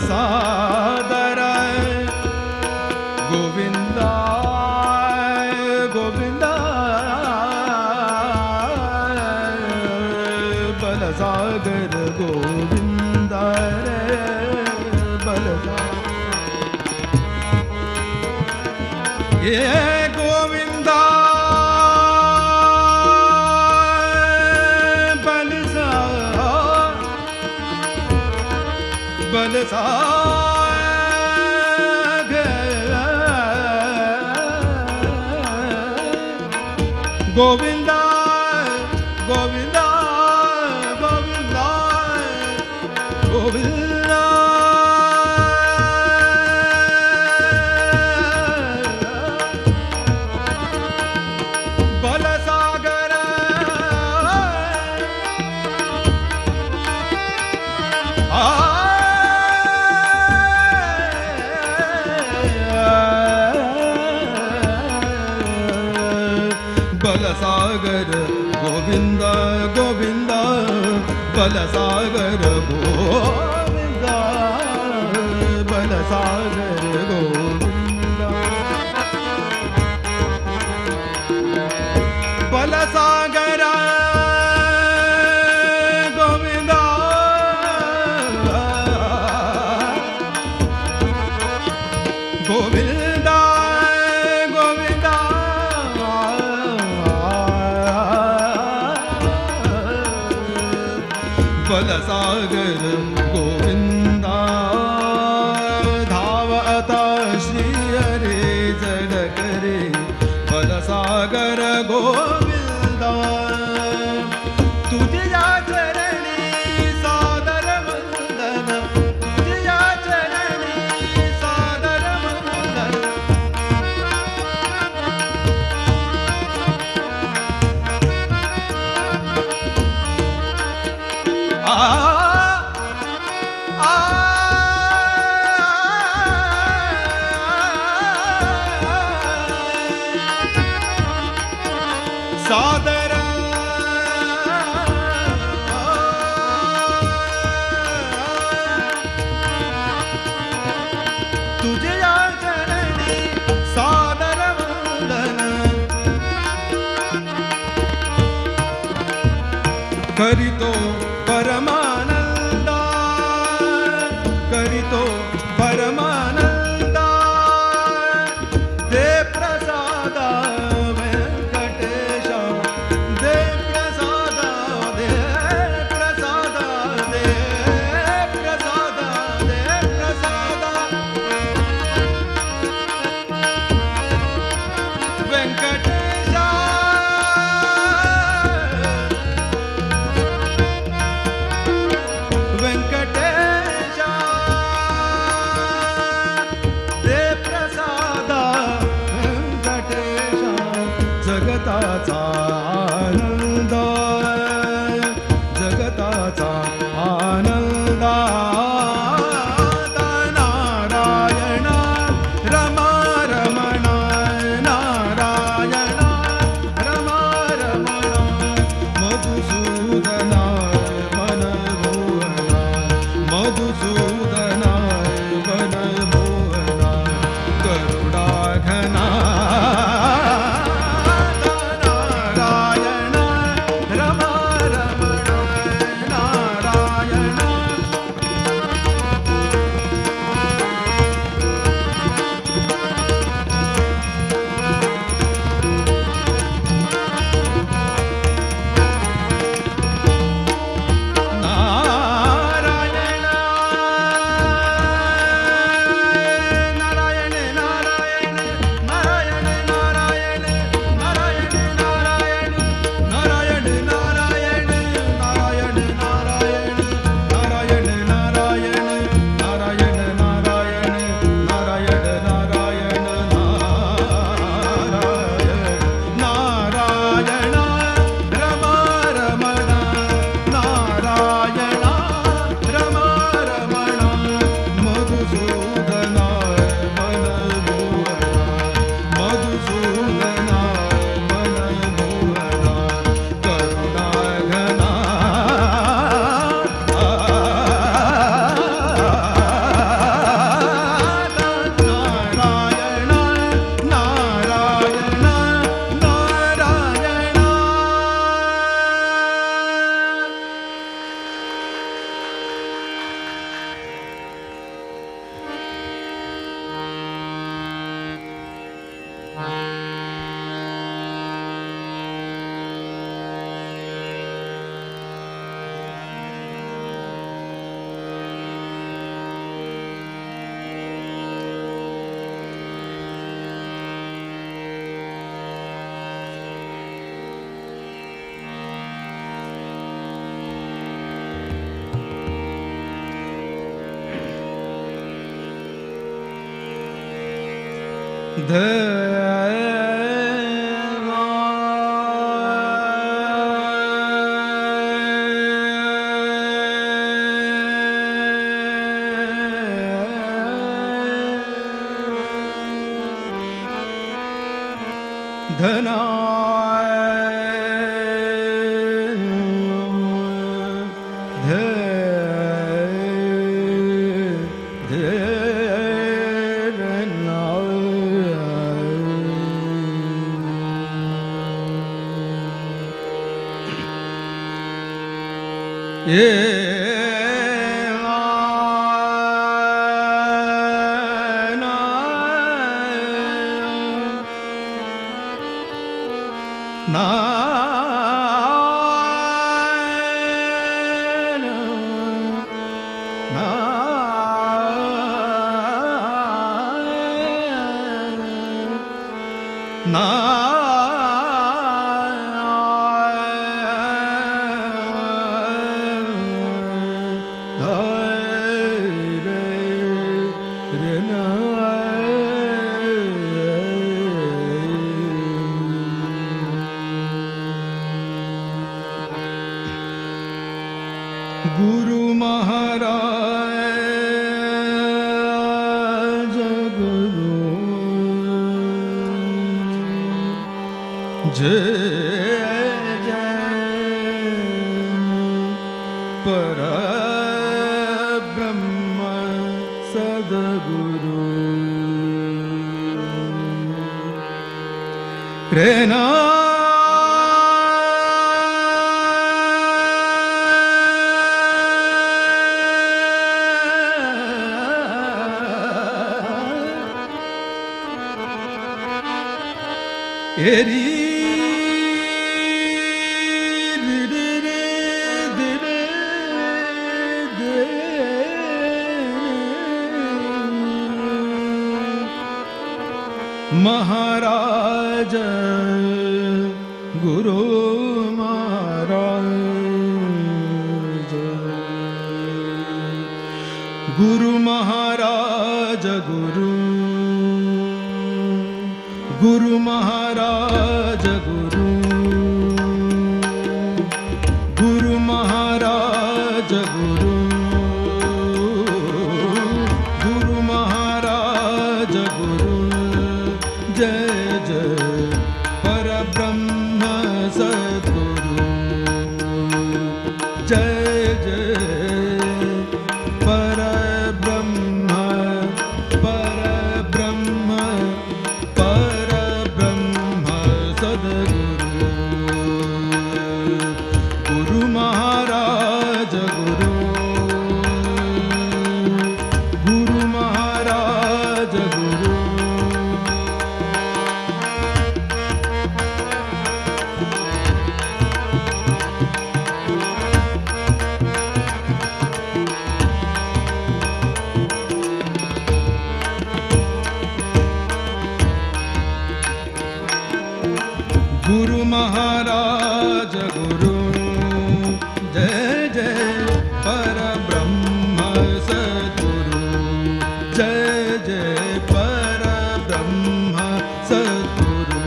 बलसागर गोविंदा गोविंदा बलसागर गोविंदा रे बलसागर ये गोविंदा गोविंदा गोविंदा गोविंदा गोविंदा बलसागर बलसागर गोविंदा गोविंदा बलसागर गोविंदा बलसागर गोविंदा बलसागर गोविंदा गोविंदा बलसागर गोविंदा धावता श्री हरे जड करे बलसागर गोविंदा तुझ्या चरणी सादर वंदन तुझ्या चरणी सादर वंदन सादर तुझ्या चरणी सादर वंदन करितो परमानंदा करितो परमानंदा दे प्रसादा वेंकटेशा दे प्रसादा दे प्रसादा दे प्रसादा दे प्रसादा वेंकटेशा वेंकटेशा गुरु महाराज गुरु जय जय परब्रह्म सद्गुरु प्रेरणा एरी महाराज गुरु महाराज गुरु महाराज गुरु गुरु महाराज गुरु गुरु महाराज गुरु गुरु महाराज गुरु जय जय परब्रह्म सद्गुरु जय जय परब्रह्म परब्रह्म परब्रह्म सद्गुरु गुरु महाराज गुरु गुरु महाराज गुरु गुरु महाराज गुरु जय जय परब्रह्म सद्गुरु जय जय परब्रह्म सद्गुरु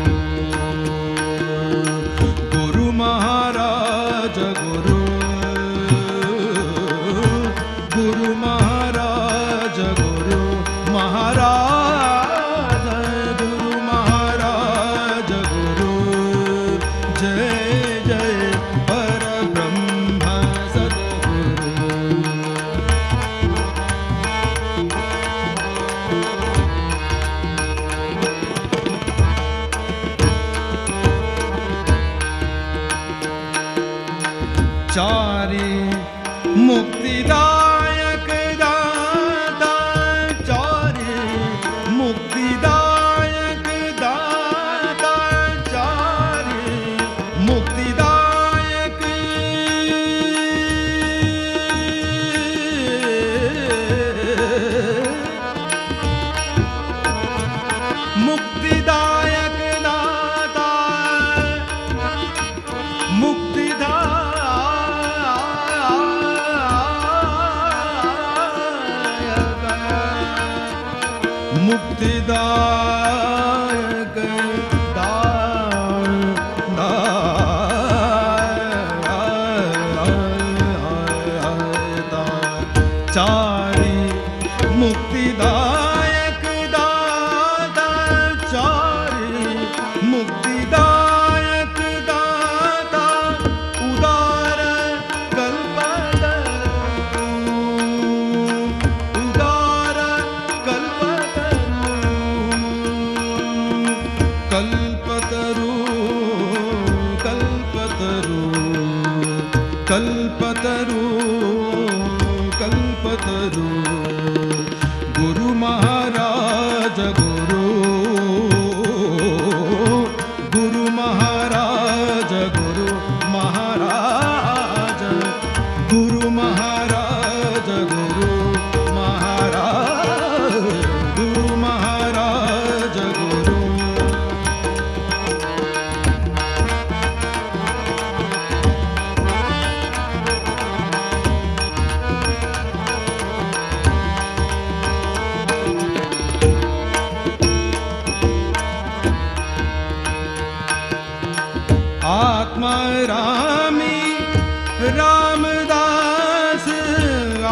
गुरु महाराज गुरु गुरु महाराज गुरु महाराज गुरु महाराज गुरु जय जय परब्रह्म सद्गुरु चारि मुक्तिदायक दाता चारि मुक्तिदायक दाता चारि मुक्तिदायक मुक्तिदायक दाता मुक्तिदायक चारी मुक्तिदायक दाता चारी मुक्तिदायक दाता उदार कल्पतरु उदार कल्पतरु कल्पतरु कल्पतरु कल्पतरु गुरु महाराज गुरु गुरु महाराज गुरु महाराज गुरु महाराज गुरु महाराज गुरु महाराज गुरु आत्मा रामी रामदास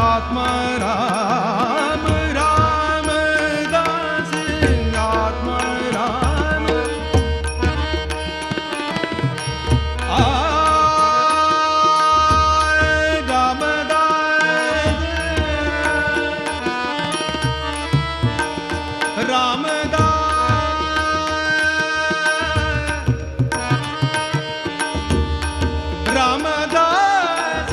आत्मा राम रामदास आत्मा राम रामदास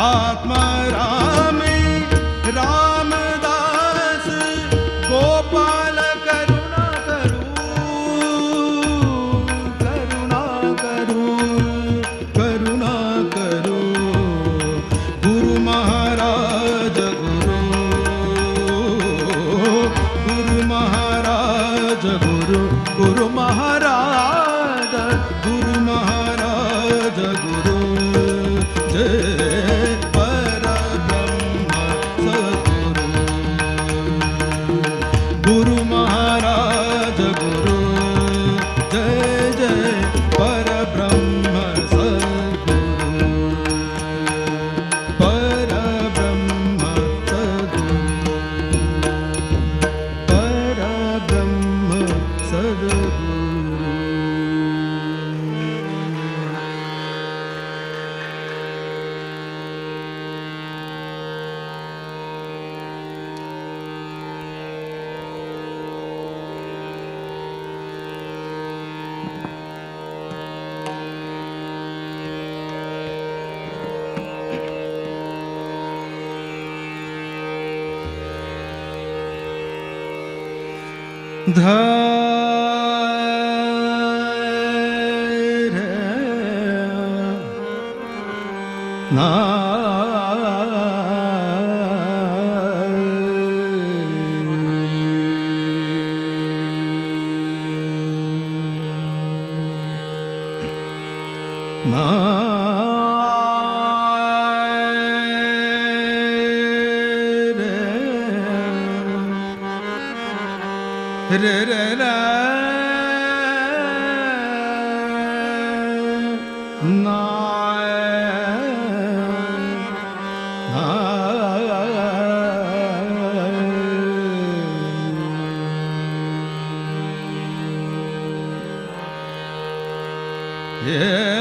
आत्मा रामी रामदास गोपाल करुणा करू करुणा करू गुरु महाराज गुरु गुरु महाराज गुरु गुरु महाराज गुरु महाराज गुरु जय परब्रह्म सद्गुरु गुरु महाराज गुरु जय जय परब्रह्म सद्गुरु परब्रह्म सद्गुरु परब्रह्म सद्गुरु रे रे रे ना Yeah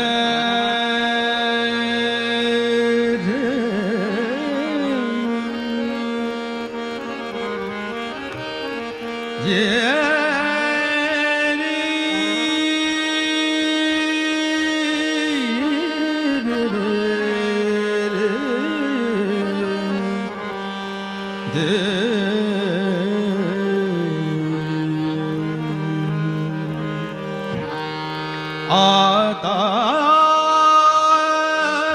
आता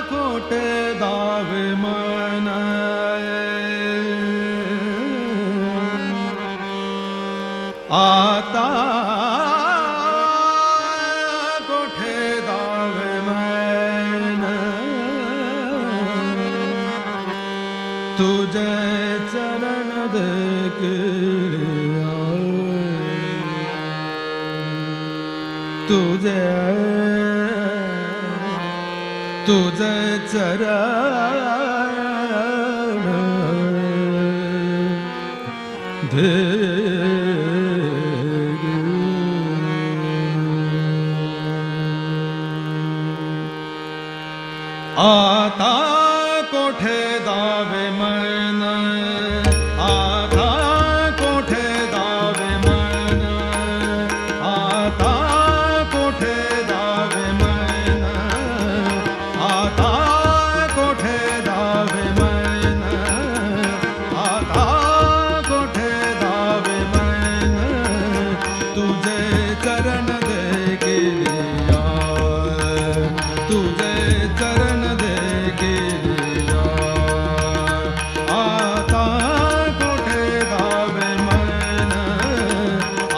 कोठे दावे मन आता कोठे दावे मन तुझे चरण देखिया तुझे तुझे चरण आता कोठे दावे मन आता कोठे दावे मन आता कोठे दावे मन आता कोठे दावे मन आता कोठे दावे मन तुझे चरण देखिया तुझे चरण देखिया आता कोठे दावे मन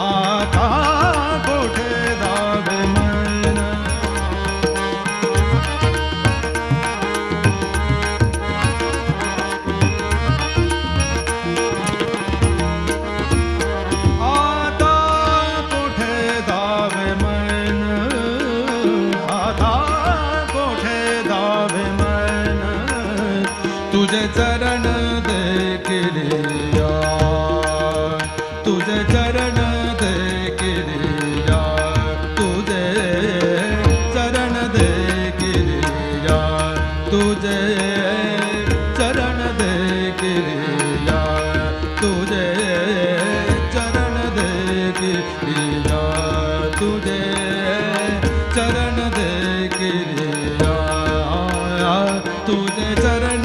आता कोठे दावे मन आता कोठे दावे मन आता कोठे दावे मन तुझे चरण देखिया तुझे चरण देखिया तुझे चरण देखिया तुझे चरण देखिया तुझे चरण देखिया तुझे चरण देखिया तुझे चरण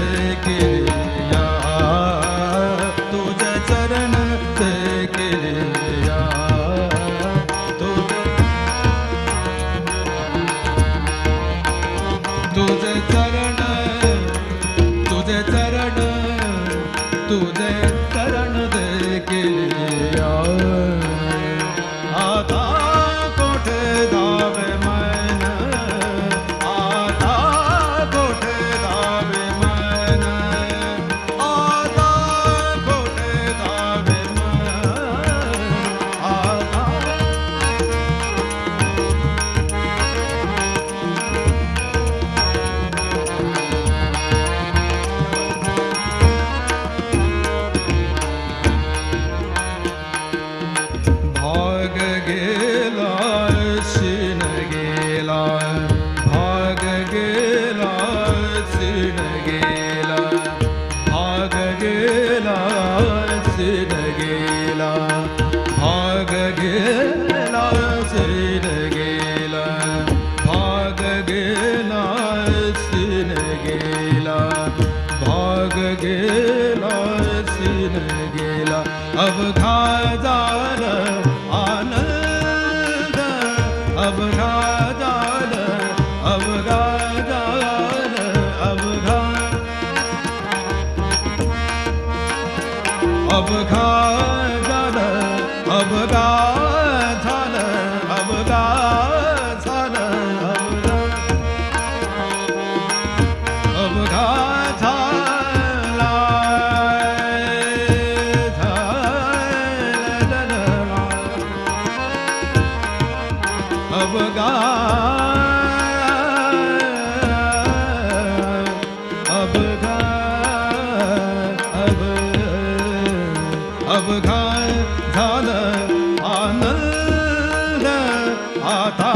देखिया तुझे चरण देखिया तुझे चरण तुझे चरण तुझे चरण देखिया आता कोठे दावे मन आता कोठे दावे मन आता कोठे दावे मन आता भाग गेला शिन गेला भाग गेला शिन गेला भाग गेला शिन गेला भाग गेला शिन गेला भाग गेला शिन गेला भाग गेला शिन गेला अवघा झाला आनंद अवघा झाला अवघा झाला अवघा अवघा झाला अवघा झाला अवघा झाला अवघा झाला अवघा अवघा अवघा झाला आनंद आता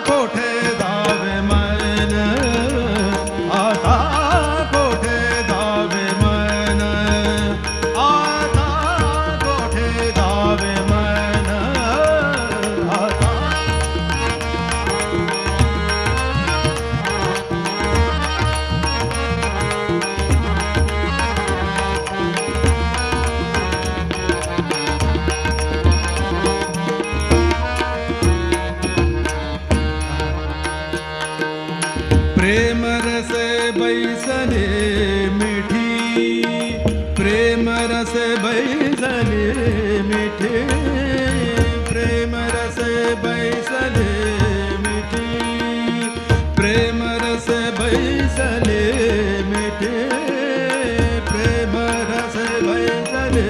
कोठे दावे मन आता कोठे दावे मन आता कोठे दावे मन आता से बैसले मिठी, प्रेम रस बैसले मिठी, प्रेम रस बैसले।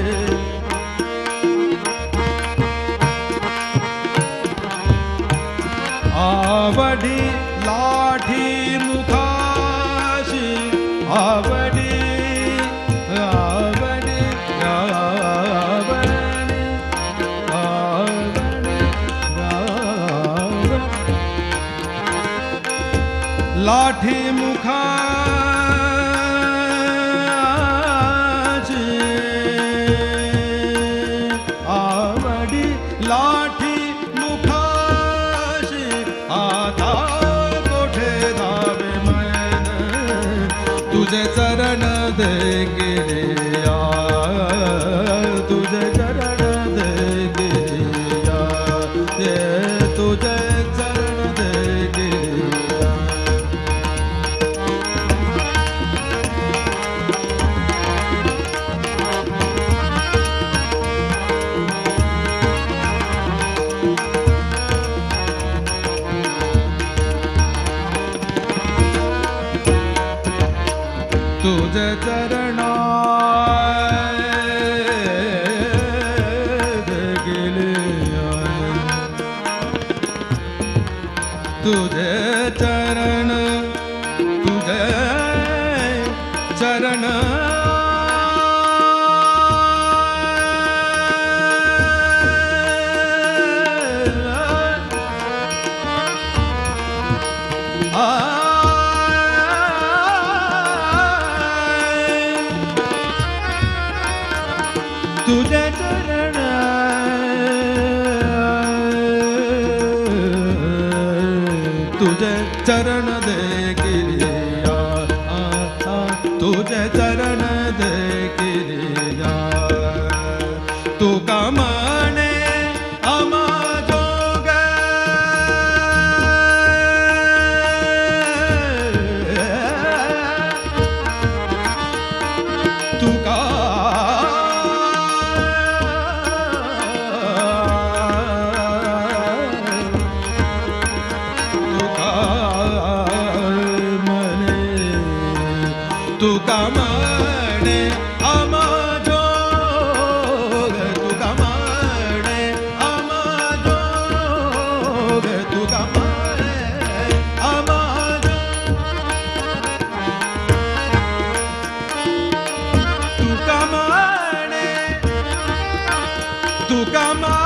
आवडी लाठी मुखाशी, आवडी आवडी आवडी आवडी लाठी मुखाशी, आवडी लाठी मुखाशी, आता कोठे धावे मन, तुझे चरण दे गिरिया, तुझे चरण दे गिरिया, ये तुझे चरण दे गिरिया। तुझे चरणा तुझे चरण, तुझे चरण तुझे चरण, तुझे चरण दे गिरिया, तुझे चरण दे गिरिया। तू कमाने अमा जोग, तू का तू कमाने अमा जोग, तू कमाने अमा जोग, तू कमाने अमा जोग, तू कमाने, तू कमाने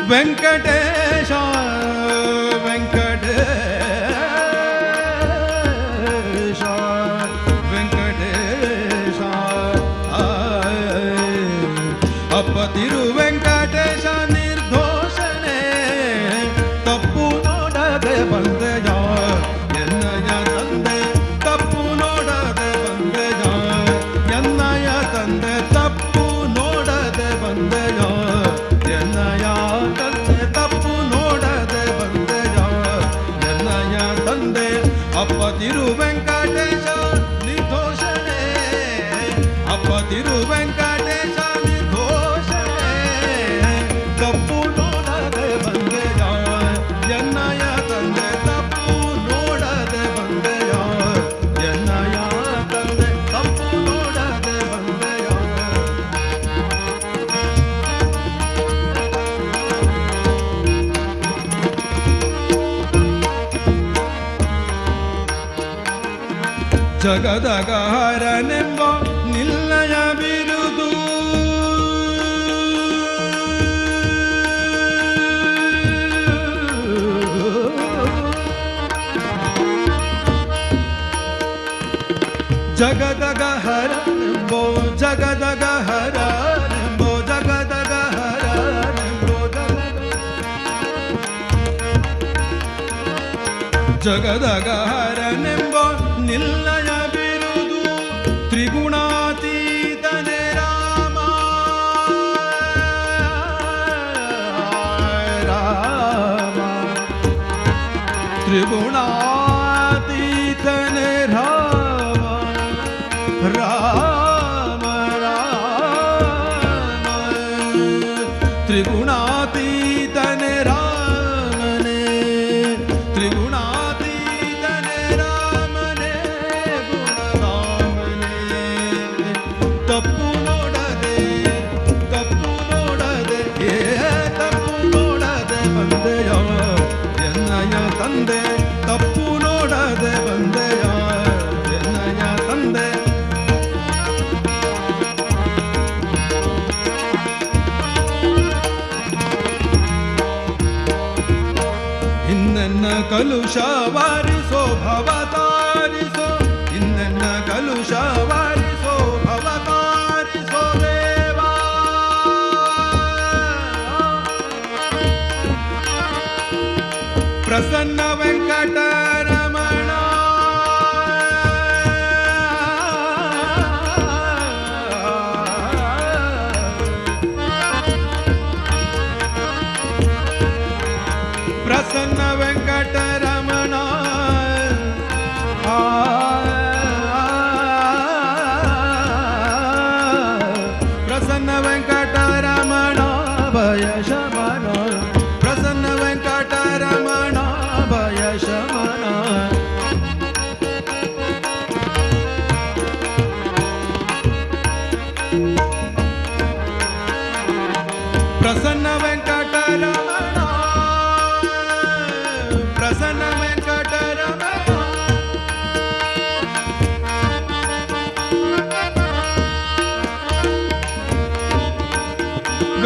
वेंकटेश वेंकटेश वेंकटेश अपतिरु वेंकटेश निर्दोषने तप्पु नोडदे बंदेज एन्नय तंदे तप्पु नोडदे बंदेज एन्नय तंदे तप्पु नोडदे बंदेज ಎನ್ನಯ ತಂದೆ ತಪ್ಪು ನೋಡದೆ ಬಂದೆಯ, ಎನ್ನಯ ತಂದೆ ಅಪ್ಪತಿರು ವೆಂಕಟೇಶ ನಿರ್ದೋಷಣೆ, ಅಪ್ಪತಿರು ವೆಂಕಟೇಶ ನಿರ್ದೋಷಣೆ, ತಪ್ಪು ನೋಡದೆ ಬಂದೆಯ, ಎನ್ನಯ ತಂದೆ ತಪ್ಪು ನೋಡದೆ ಬಂದೆಯ, ಎನ್ನಯ ತಂದೆ ತಪ್ಪು ನೋಡದೆ ಬಂದೆಯ. ಜಗದಗಹರನೆಂಬ ನಿಲ್ಲಯ ಬಿರುದು, ಜಗದಗಹರನೆಂಬೋ ಜಗದಗಹರನೆಂಬೋ ಜಗದಗಹರನೆಂಬೋ ಜಗದಗಹರನೆಂಬ ನಿಲ್ಲಯ ಬಿರುದು, ತ್ರಿಗುಣಾತೀತನೆ ರಾಮ ರಾಮ, ತ್ರಿಗುಣಾತೀತನೆ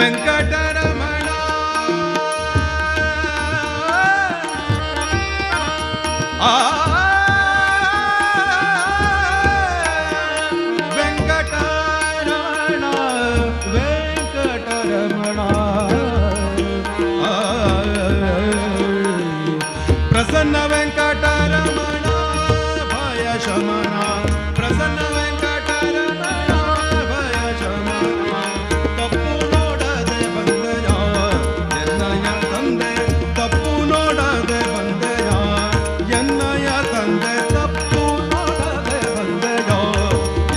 ವೆಂಕಟರಮಣ ಆ ವೆಂಕಟರಮಣ ವೆಂಕಟರಮಣ ಪ್ರಸನ್ನ ವೆಂಕಟರಮಣ ಭಯ ಶಮನ ಪ್ರಸನ್ನ ವೆಂಕಟರಮಣ ಭಯ ಶಮನ ತಪ್ಪು ನೋಡದೆ ಬಂದೆಯ ಎನ್ನಯ ತಂದೆ ತಪ್ಪು ನೋಡದೆ ಬಂದೆಯ ಎನ್ನಯ ತಂದೆ ತಪ್ಪು ನೋಡದೆ ಬಂದೆಯ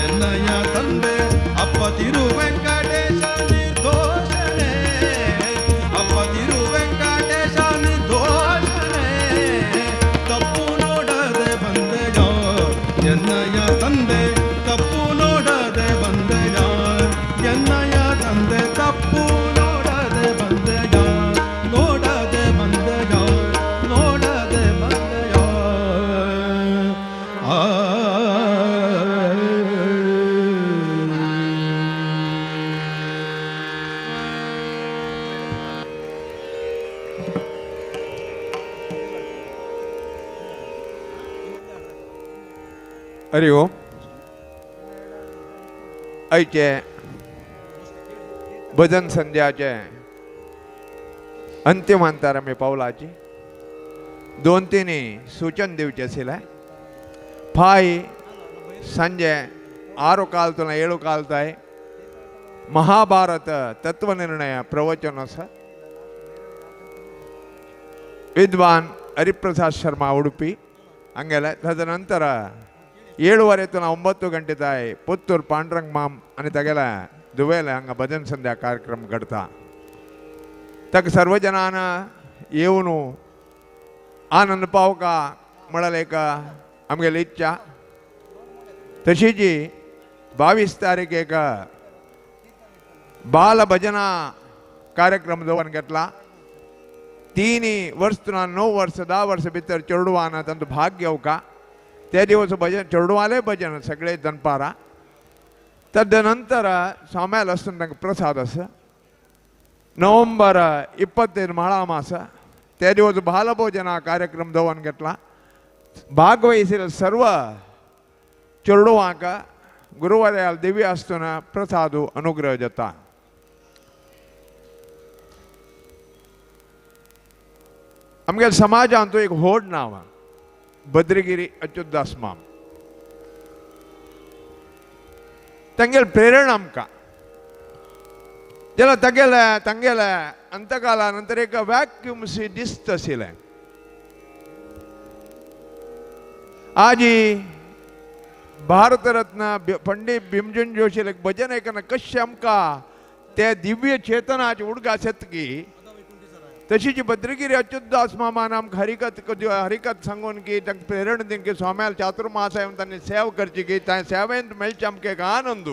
ಎನ್ನಯ ತಂದೆ ಅಪ್ಪ ತಿರು ವೆಂಕಟೇಶ ನಿರ್ದೋಷಣೆ ಅಪ್ಪ ತಿರು ವೆಂಕಟೇಶ ನಿರ್ದೋಷಣೆ ತಪ್ಪು ನೋಡದೆ ಬಂದೆಯ ಎನ್ನಯ ತಂದೆ ತಪ್ಪು ನೋಡದೆ ಬಂದೆಯ ಎನ್ನಯ ತಂದೆ ತಪ್ಪು ನೋಡದೆ ಬಂದೆಯ ನೋಡದೆ ಬಂದೆಯ ನೋಡದೆ ಬಂದೆಯ ಆ हरि ओम आयचे भजन संध्याचे अंतिम अंतर आमी पावलाची 2-3 सूचन दिवचे आशिल्ले फाय संजे 6 कालतून 7 कालताय महाभारत तत्वनिर्णय प्रवचन आसा विद्वान हरिप्रसाद शर्मा उडुपी हंगेले तदनंतर 7:30 to 9 ಗಂಟೆ ತಾಯಿ ಪುತ್ತೂರು ಪಾಂಡುರಂಗ ಮಾಮ್ आणि तागेला दुवेले हांगा भजन संध्या कार्यक्रम घडता ताका सर्व जनान येवन आनंद पावका म्हळ्यार एक आमगेली इच्छा तशी जी 22 तारीखेक बाल भजना कार्यक्रम दवरून घेतला 3 वर्स to 9 वर्स 10 वर्स भितर चेडवान तांचो भाग घेवका ते दिवस भजन चेडवाले भजन सगळे दनपारा तदनंतर साम्याल आसून तांकां प्रसाद आसा नोव्हेंबर 25 माळाम आसा ते दिवस बालभोजना कार्यक्रम दवरून घेतला भागवहिसिल्ले सर्व चेडवांक गुरुवार्याल दिव्य आसतना प्रसाद अनुग्रह जाता आमगे समाजांत एक व्हड नांव भद्रगिरी अच्युतदास माम तांगेल प्रेरणा आमकां जाल्यार तांगेले अंतकाला नंतर एक वॅक्यूम सी दिसत आशिल्लें आजी भारत रत्न पंडित भीमसेन जोशी भजन आयकना कशें आमकां ते दिव्य चेतनाचे उदका शेतकी तशी जी भद्रगिरी अच्युतदास मामान आमकां हरिकत सांगून की तांकां प्रेरणा दिवन की स्वाम्याल चातुर्मास येवन तांणी सेवा करची की सेवेंत मेळचे आमकां एक आनंद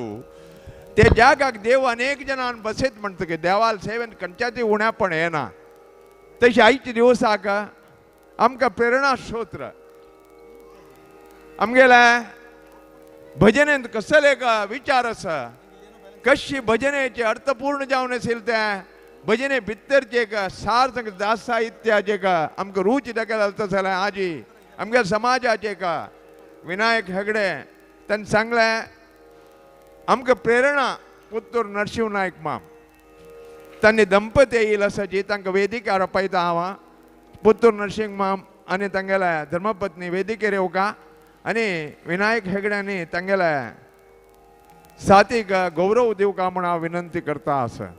ते जागाक देव अनेक जनान बसयत म्हणटकीर देवाल सेवेंत खंयच्याच उण्यापण येना तशी आयच्या दिवसाक आमकां प्रेरणा स्तोत्र आमगेले भजनेंत कसले एक विचार आसा कशी भजनेचे अर्थपूर्ण जावन आशिल्ले ते भजने भितरचे एक सार दास साहित्याचे का आमकां रुची दाखयला जाल्यार आजी आमगे समाजाचे का विनायक हेगडे ताणें सांगलें आमकां प्रेरणा पुत्तूर नरसिंह नायक माम तांणी दंपती येयला आसा जी तांकां वेदिकार पळयता हांव पुत्तूर नरसिंह माम आनी तांगेले धर्मपत्नी वेदिकेर येवका आनी विनायक हेगड्यांनी तांगेले साथीक गौरव दिवका म्हूण हांव विनंती करता आसा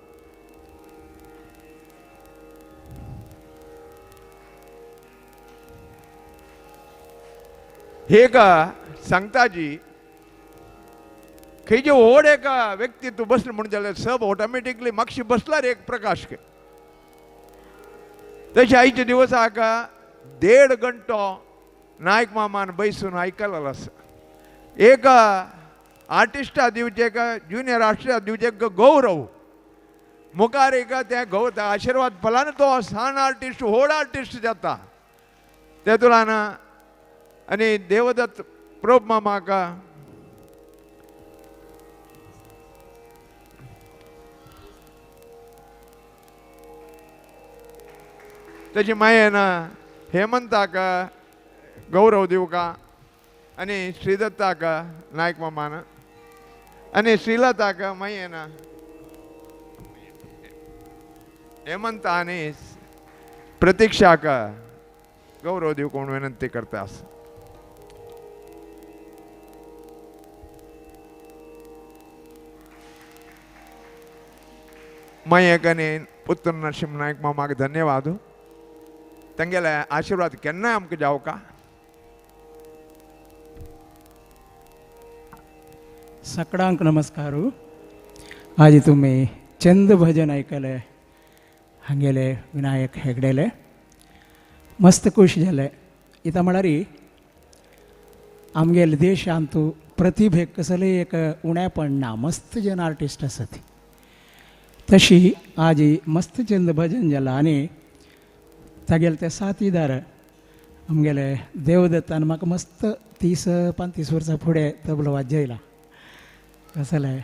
हे का सांगता जी खंयचे व्हड एक व्यक्ती तूं बसलो म्हणून जाल्यार सब ऑटोमॅटिकली म्हापशी बसल्यार एक प्रकाश के तशें आयच्या दिवसाक 1.5 घंटो नायक मामान बैसून आयकलेलो आसा एक आर्टिस्टा दिवचे का ज्युनियर आर्टिस्टा दिवचे गौरव मुखार एक ते आशिर्वाद फलान तो सान आर्टिस्ट व्हड आर्टिस्ट जाता तेतून आणि देवदत्त प्रोब मामाक तशी मायेनं हेमंताका गौरव दिवू का आणि श्रीदत्ताका नायक मामानं आणि श्रीलताका मायेनं हेमंत आणि प्रतीक्षाका गौरव देऊ कोण विनंती करतास. ಮಯ್ಯಕನೆ ಪುತ್ರ ನರಸಿಂಹ ನಾಯಕ್ ಮಾಮಾಗೆ ಧನ್ಯವಾದ. ತಂಗೆಲ್ಲ ಆಶೀರ್ವಾದ ಕೆನ್ನ ಆಮಕ್ಕೆ जाओ का. सगळ्यांक नमस्कार. आज तुम्ही चंद भजन ऐकले हांगेले विनायक हेगडेले मस्त खुश झाले. इथं म्हळ्यार आमगेले देशांत प्रतिभेक कसले एक उण्या पडना मस्त जन आर्टिस्ट आसात तशी आज मस्त चंद भजन जाला आनी तागेले ते साथीदार आमगेले देवदत्तान म्हाका मस्त 30-35 वर्सां फुडें तबलो वाजयला. कसले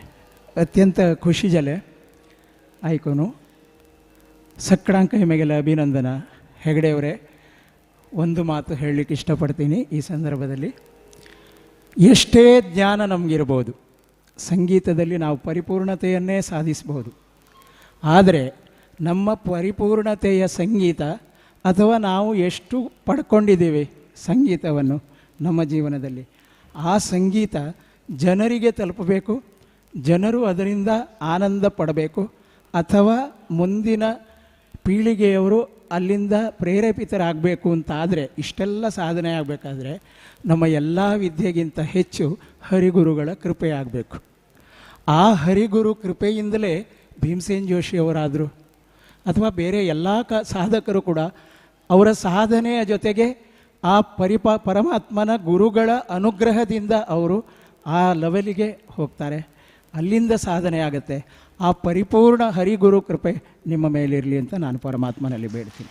अत्यंत खुशी जाले आयकून. ಸಕ್ಕಳಂಕ ನಿಮಗೆಲ್ಲ ಅಭಿನಂದನ. ಹೆಗಡೆಯವರೇ, ಒಂದು ಮಾತು ಹೇಳಲಿಕ್ಕೆ ಇಷ್ಟಪಡ್ತೀನಿ ಈ ಸಂದರ್ಭದಲ್ಲಿ. ಎಷ್ಟೇ ಜ್ಞಾನ ನಮಗಿರ್ಬೋದು, ಸಂಗೀತದಲ್ಲಿ ನಾವು ಪರಿಪೂರ್ಣತೆಯನ್ನೇ ಸಾಧಿಸಬಹುದು. ಆದರೆ ನಮ್ಮ ಪರಿಪೂರ್ಣತೆಯ ಸಂಗೀತ ಅಥವಾ ನಾವು ಎಷ್ಟು ಪಡ್ಕೊಂಡಿದ್ದೇವೆ ಸಂಗೀತವನ್ನು ನಮ್ಮ ಜೀವನದಲ್ಲಿ, ಆ ಸಂಗೀತ ಜನರಿಗೆ ತಲುಪಬೇಕು, ಜನರು ಅದರಿಂದ ಆನಂದ ಪಡಬೇಕು, ಅಥವಾ ಮುಂದಿನ ಪೀಳಿಗೆಯವರು ಅಲ್ಲಿಂದ ಪ್ರೇರೇಪಿತರಾಗಬೇಕು ಅಂತಾದರೆ, ಇಷ್ಟೆಲ್ಲ ಸಾಧನೆ ಆಗಬೇಕಾದ್ರೆ ನಮ್ಮ ಎಲ್ಲ ವಿದ್ಯೆಗಿಂತ ಹೆಚ್ಚು ಹರಿಗುರುಗಳ ಕೃಪೆ ಆಗಬೇಕು. ಆ ಹರಿಗುರು ಕೃಪೆಯಿಂದಲೇ ಭೀಮಸೇನ್ ಜೋಶಿಯವರಾದರು ಅಥವಾ ಬೇರೆ ಎಲ್ಲ ಸಾಧಕರು ಕೂಡ ಅವರ ಸಾಧನೆಯ ಜೊತೆಗೆ ಆ ಪರಮಾತ್ಮನ ಗುರುಗಳ ಅನುಗ್ರಹದಿಂದ ಅವರು ಆ ಲೆವೆಲಿಗೆ ಹೋಗ್ತಾರೆ, ಅಲ್ಲಿಂದ ಸಾಧನೆ ಆಗುತ್ತೆ. ಆ ಪರಿಪೂರ್ಣ ಹರಿಗುರು ಕೃಪೆ ನಿಮ್ಮ ಮೇಲಿರಲಿ ಅಂತ ನಾನು ಪರಮಾತ್ಮನಲ್ಲಿ ಬೇಡ್ತೀನಿ.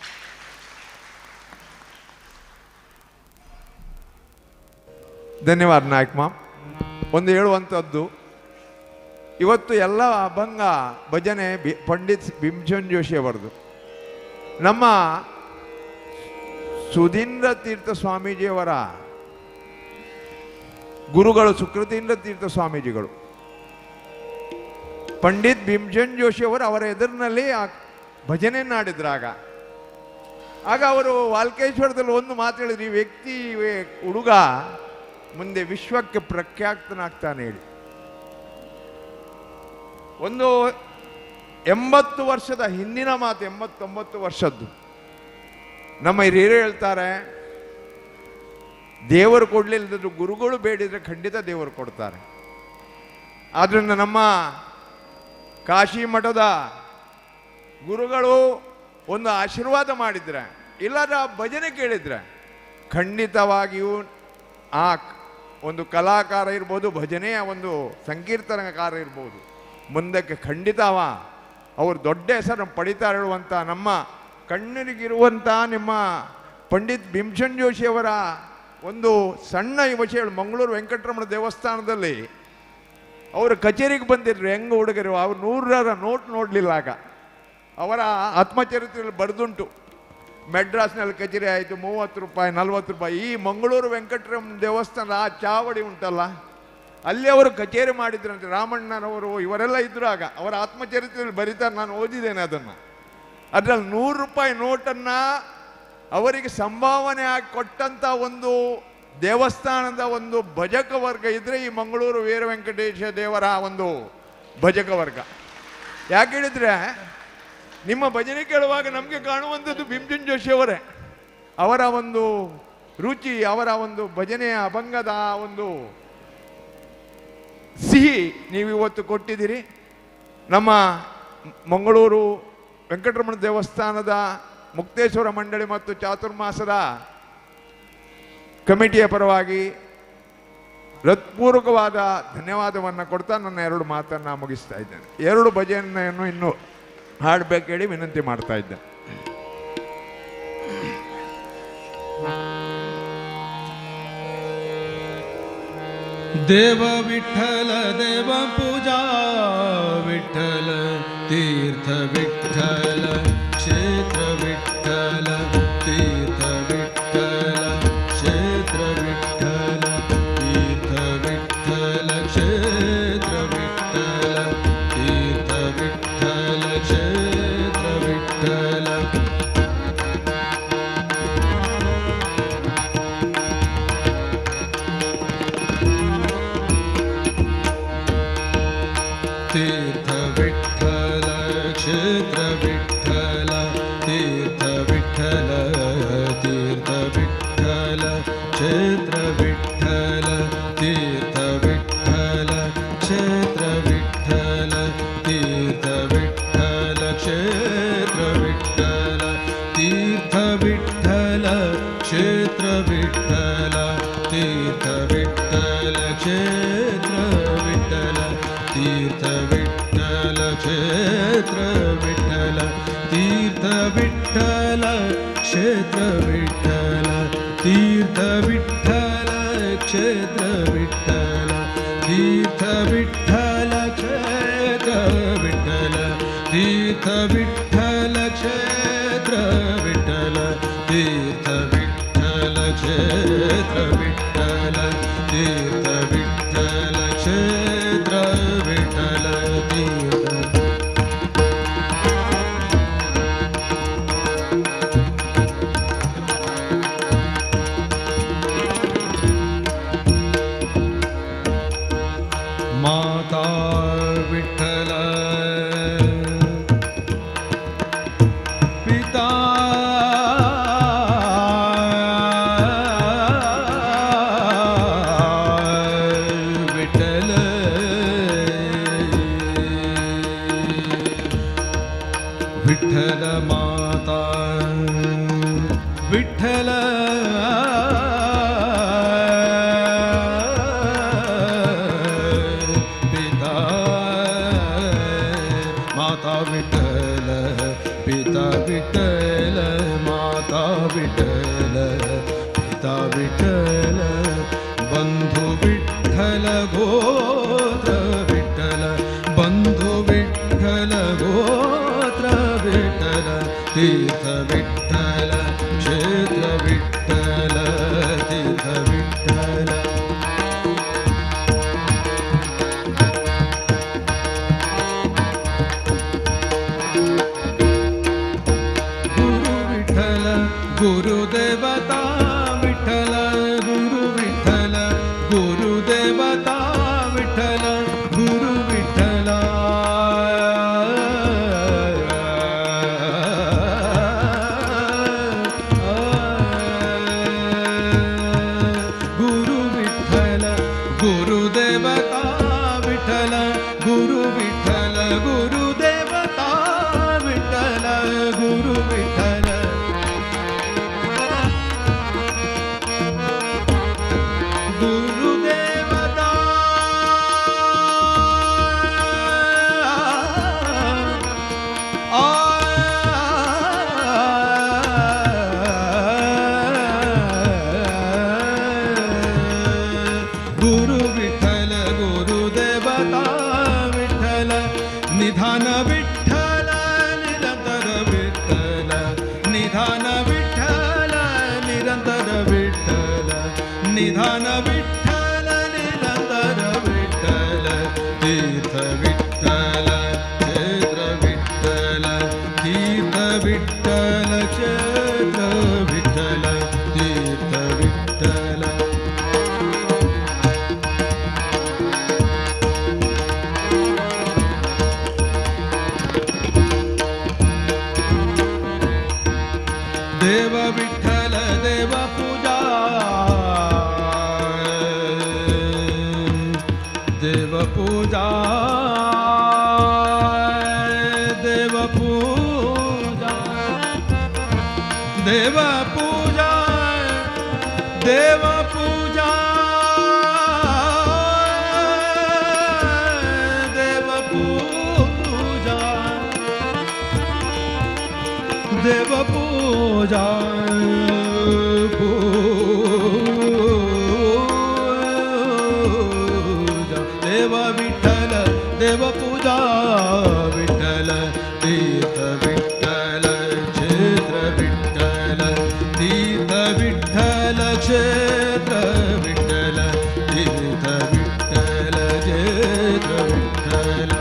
ಧನ್ಯವಾದ ನಾಯಕ್ ಮಾಮ್. ಒಂದು ಹೇಳುವಂಥದ್ದು, ಇವತ್ತು ಎಲ್ಲ ಅಭಂಗ ಭಜನೆ ಪಂಡಿತ್ ಭೀಮಸೇನ್ ಜೋಶಿ ಅವರದು. ನಮ್ಮ ಸುಧೀಂದ್ರ ತೀರ್ಥ ಸ್ವಾಮೀಜಿಯವರ ಗುರುಗಳು ಸುಕೃತೀಂದ್ರ ತೀರ್ಥ ಸ್ವಾಮೀಜಿಗಳು. ಪಂಡಿತ್ ಭೀಮಸೇನ್ ಜೋಶಿ ಅವರು ಅವರ ಎದುರಿನಲ್ಲಿ ಆ ಭಜನೆಯನ್ನು ಆಡಿದ್ರಾಗ ಆಗ ಅವರು ವಾಲ್ಕೇಶ್ವರದಲ್ಲಿ ಒಂದು ಮಾತು ಹೇಳಿದ್ರು, ಈ ವ್ಯಕ್ತಿ ಹುಡುಗ ಮುಂದೆ ವಿಶ್ವಕ್ಕೆ ಪ್ರಖ್ಯಾತನಾಗ್ತಾನೆ ಹೇಳಿ. ಒಂದು 80 ವರ್ಷದ ಹಿಂದಿನ ಮಾತು, 89 ವರ್ಷದ್ದು. ನಮ್ಮ ಹಿರಿಯರು ಹೇಳ್ತಾರೆ, ದೇವರು ಕೊಡ್ಲಿಲ್ಲದ್ರು ಗುರುಗಳು ಬೇಡಿದ್ರೆ ಖಂಡಿತ ದೇವರು ಕೊಡ್ತಾರೆ. ಆದ್ರಿಂದ ನಮ್ಮ ಕಾಶಿ ಮಠದ ಗುರುಗಳು ಒಂದು ಆಶೀರ್ವಾದ ಮಾಡಿದ್ರೆ, ಇಲ್ಲಾದ್ರೆ ಆ ಭಜನೆ ಕೇಳಿದ್ರೆ ಖಂಡಿತವಾಗಿಯೂ ಆ ಒಂದು ಕಲಾಕಾರ ಇರ್ಬೋದು, ಭಜನೆಯ ಒಂದು ಸಂಕೀರ್ತನಕಾರ ಇರ್ಬೋದು, ಮುಂದಕ್ಕೆ ಖಂಡಿತವ ಅವರು ದೊಡ್ಡ ಹೆಸರನ್ನು ಪಡಿತಾರೆ ಹೇಳುವಂಥ ನಮ್ಮ ಕಣ್ಣರಿಗಿರುವಂಥ ನಿಮ್ಮ ಪಂಡಿತ್ ಭೀಮಸೇನ್ ಜೋಶಿಯವರ ಒಂದು ಸಣ್ಣ ವಿಷಯಗಳು. ಮಂಗಳೂರು ವೆಂಕಟರಮಣ ದೇವಸ್ಥಾನದಲ್ಲಿ ಅವರು ಕಚೇರಿಗೆ ಬಂದಿದ್ರು ಹೆಂಗೆ ಹುಡುಗರು, ಅವ್ರು 100ರ ನೋಟ್ ನೋಡಲಿಲ್ಲ. ಆಗ ಅವರ ಆತ್ಮಚರಿತ್ರೆಯಲ್ಲಿ ಬರೆದುಂಟು, ಮೆಡ್ರಾಸ್ನಲ್ಲಿ ಕಚೇರಿ ಆಯಿತು, 30 ರೂಪಾಯಿ 40 ರೂಪಾಯಿ. ಈ ಮಂಗಳೂರು ವೆಂಕಟರಮಣ ದೇವಸ್ಥಾನ ಆ ಚಾವಡಿ ಉಂಟಲ್ಲ, ಅಲ್ಲಿ ಅವರು ಕಚೇರಿ ಮಾಡಿದ್ರಂತೆ. ರಾಮಣ್ಣನವರು ಇವರೆಲ್ಲ ಇದ್ರು ಆಗ. ಅವರ ಆತ್ಮಚರಿತ್ರೆಯಲ್ಲಿ ಬರೀತಾರೆ, ನಾನು ಓದಿದ್ದೇನೆ ಅದನ್ನು. ಅದರಲ್ಲಿ 100 ರೂಪಾಯಿ ನೋಟನ್ನು ಅವರಿಗೆ ಸಂಭಾವನೆ ಆಗಿ ಕೊಟ್ಟಂಥ ಒಂದು ದೇವಸ್ಥಾನದ ಒಂದು ಭಜಕ ವರ್ಗ ಇದ್ರೆ ಈ ಮಂಗಳೂರು ವೀರ ವೆಂಕಟೇಶ ದೇವರ ಒಂದು ಭಜಕ ವರ್ಗ. ಯಾಕೆ ಹೇಳಿದ್ರೆ, ನಿಮ್ಮ ಭಜನೆ ಕೇಳುವಾಗ ನಮಗೆ ಕಾಣುವಂಥದ್ದು ಭೀಮಸೇನ್ ಜೋಶಿ ಅವರೇ. ಅವರ ಒಂದು ರುಚಿ, ಅವರ ಒಂದು ಭಜನೆಯ ಅಭಂಗದ ಒಂದು ಸಿಹಿ ನೀವು ಇವತ್ತು ಕೊಟ್ಟಿದ್ದೀರಿ. ನಮ್ಮ ಮಂಗಳೂರು ವೆಂಕಟರಮಣ ದೇವಸ್ಥಾನದ ಮುಕ್ತೇಶ್ವರ ಮಂಡಳಿ ಮತ್ತು ಚಾತುರ್ಮಾಸದ ಕಮಿಟಿಯ ಪರವಾಗಿ ಹೃತ್ಪೂರ್ವಕವಾದ ಧನ್ಯವಾದವನ್ನು ಕೊಡ್ತಾ ನನ್ನ 2 ಮಾತನ್ನು ಮುಗಿಸ್ತಾ ಇದ್ದೇನೆ. 2 ಭಜನೆಯನ್ನು ಇನ್ನೂ ಹಾಡಬೇಕೇಳಿ ವಿನಂತಿ ಮಾಡ್ತಾ ಇದ್ದೇನೆ. देव विठ्ठल देव पूजा विठ्ठल तीर्थ विठ्ठल क्षेत्र विठ्ठल विठ्ठल क्षेत्र विठ्ठल तीर्थ विठ्ठल क्षेत्र विठ्ठल तीर्थ विठ्ठल क्षेत्र विठ्ठल तीर्थ विठ्ठल क्षेत्र विठ्ठल तीर्थ विठ्ठल क्षेत्र विठ्ठल तीर्थ विठ्ठल क्षेत्र विठ्ठल तीर्थ विठ्ठल क्षेत्र विठ्ठल तीर्थ विठ्ठल क्षेत्र विठ्ठल तीर्थ माता विठ्ठल पिता विठ्ठल विठ्ठल माता विठ्ठल विठ्ठल पिता विठ्ठल माता विठ्ठल पिता विठ्ठल बंधु विठ्ठल गोत्र विठ्ठल बंधु विठ्ठल गोत्र विठ्ठल तीर्थ विठ्ठल क्षेत्र विठ्ठल तीर्थ विठ्ठल गुरुदेवता विठ्ठल गुरु विठ्ठल गुरुदेवता विठ्ठल गुरु विठ्ठल गुरु विठ्ठल गुरुदेवता विठ्ठल गुरु विठ्ठल गुरुदेवता विठ्ठल गुरु विठ्ठल गुरु विठ्ठल गुरुदेवता विठ्ठल निधान विठ्ठल निरंतर विठ्ठल निधान विठ्ठल निरंतर विठ्ठल निधान विठ्ठल निरंतर विठ्ठल तीर्थ विठ्ठल क्षेत्र विठ्ठल तीर्थ विठ्ठल क्षेत्र विठ्ठल तीर्थ विठ्ठल देव विठ्ठल देव पूजा देव पूजा देव पूजा देव पूजा देव पूजा देव पूजा देव पूजा देव विठ्ठल देव पूजा विठ्ठल तीर्थ विठ्ठल क्षेत्र विठ्ठल तीर्थ विठ्ठल क्षेत्र विठ्ठल तीर्थ विठ्ठल क्षेत्र विठ्ठल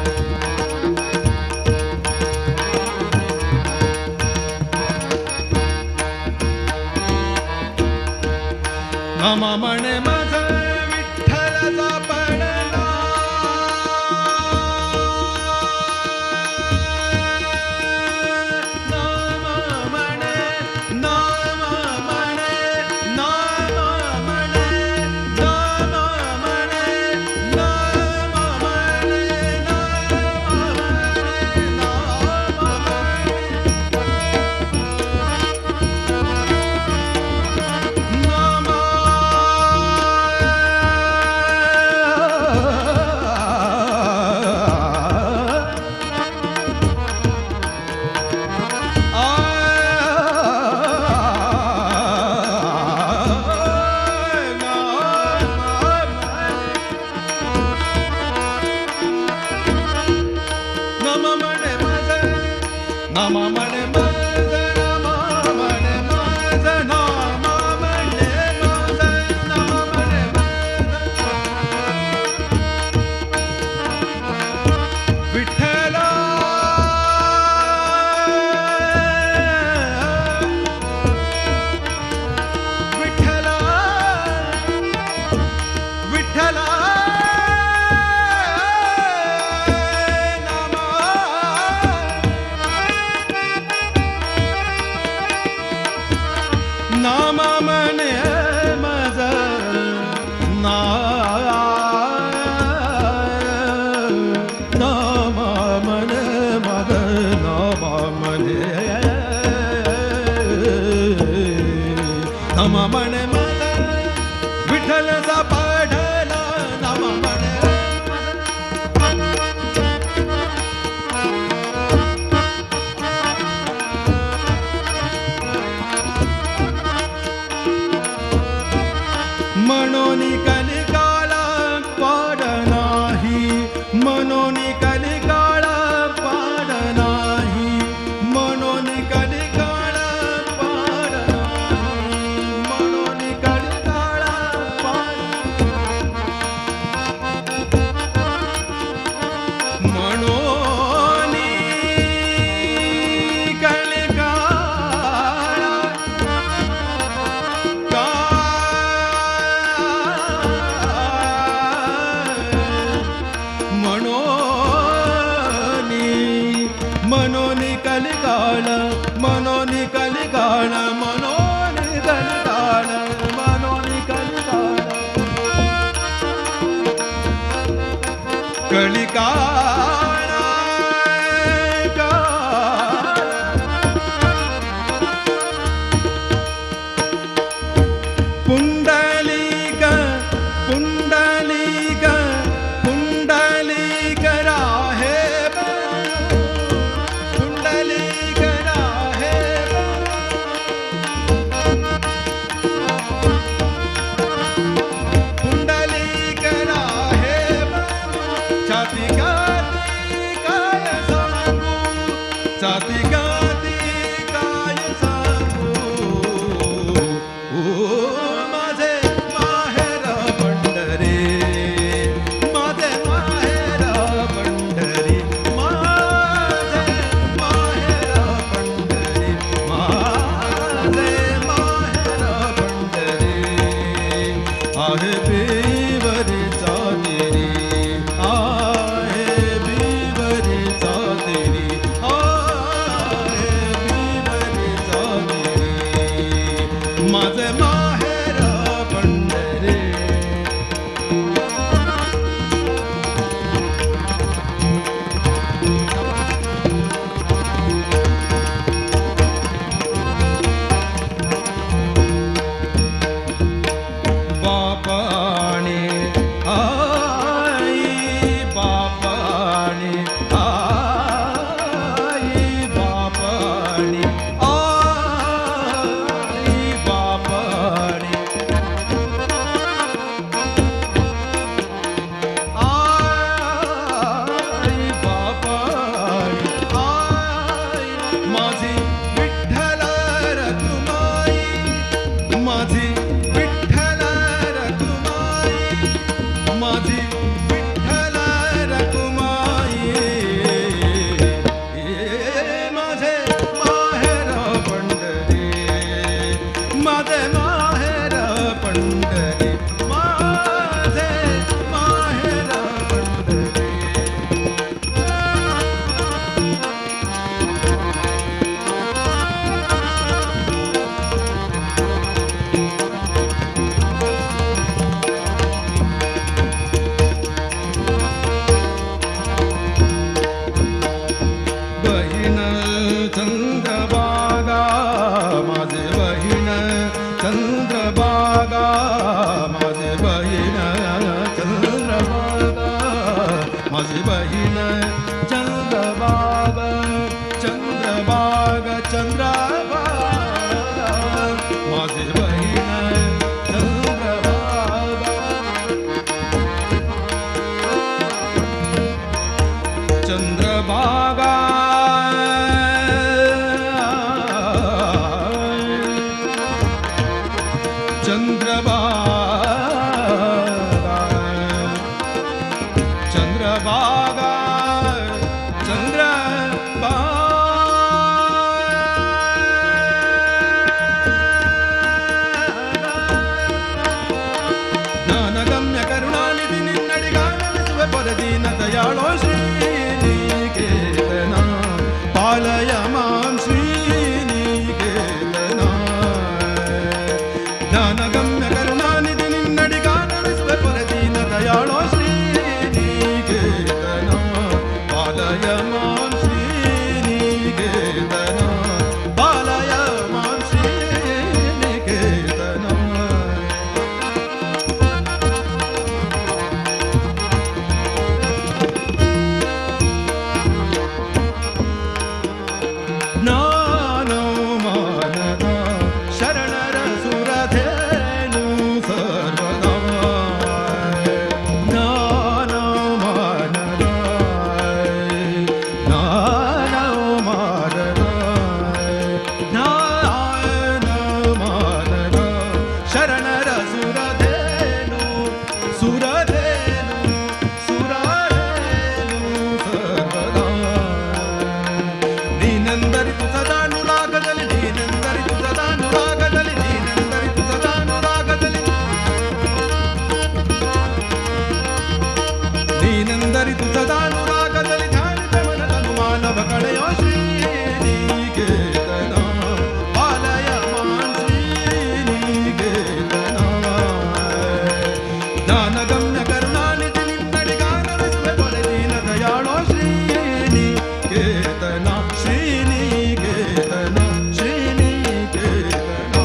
नामा म्हणे माझा विठ्ठलाचा पडला नामा म्हणे नामा म्हणे नामा म्हणे नामा म्हणे नम मणे मद नम मणे मद नम मणे मद नम मणे विठ्ठला मनोनी कलिकाला पाड नाही मनोनी कलिकाला पाड नाही मनोनी कलिकाला पाड नाही मनोनी कलिकाला पाड मनोनी कलिकाला मनोनी कलिकाल मनोनी कलिकाल मनोनी कलिकाल मनोनी कलिकाल कलिकाल पुंडलिक पुंडलिक पुंडलिक राहे छाती गाती काय सांगू ओ माझे माहेर पंढरी माझे माहेर पंढरी माझे माहेर पंढरी माझे माहेर पंढरी आहे बेवरी चातेरी आहे बेवरी चातेरी माझे माहेर पंढरी बापाने आई बापाने आई बापाने माझी बहीण चंद्रभागा चंद्रभागा चंद्रभागा माझी बहीण चंद्रभागा चंद्रभागा ಸುರರೇನು ಸುರರೇನು ಸರ್ವದಾ ನೀನೆಂದರಿತು ಸದಾನುರಾಗದಲ್ಲಿ ನೀನೆಂದರಿತು ಸದಾನುರಾಗದಲ್ಲಿ ನೀನೆಂದರಿತು ಸದಾನುರಾಗದಲ್ಲಿ ನೀನೆಂದರಿತು ಸದಾನುರಾಗದಲ್ಲಿ ಧ್ಯಾನಿತ ಮನದನು ಮಾನವ ಕಳೆಯೋ ಶ್ರೀನಿಕೇತನ ಪಾಲಯ ಮಾಂ ಶ್ರೀನಿಕೇತನ ಜ್ಞಾನಗಮ್ಯ ಕರುಣಾನಿಧಿ ನಿನ್ನಡಿಗಾನ ರಸ್ಮೆ ಪೊರೆ ದೀನ ದಯಾಳೋ ಶ್ರೀನಿಕೇತನ ಶ್ರೀನಿಕೇತನ ಶ್ರೀನಿಕೇತನ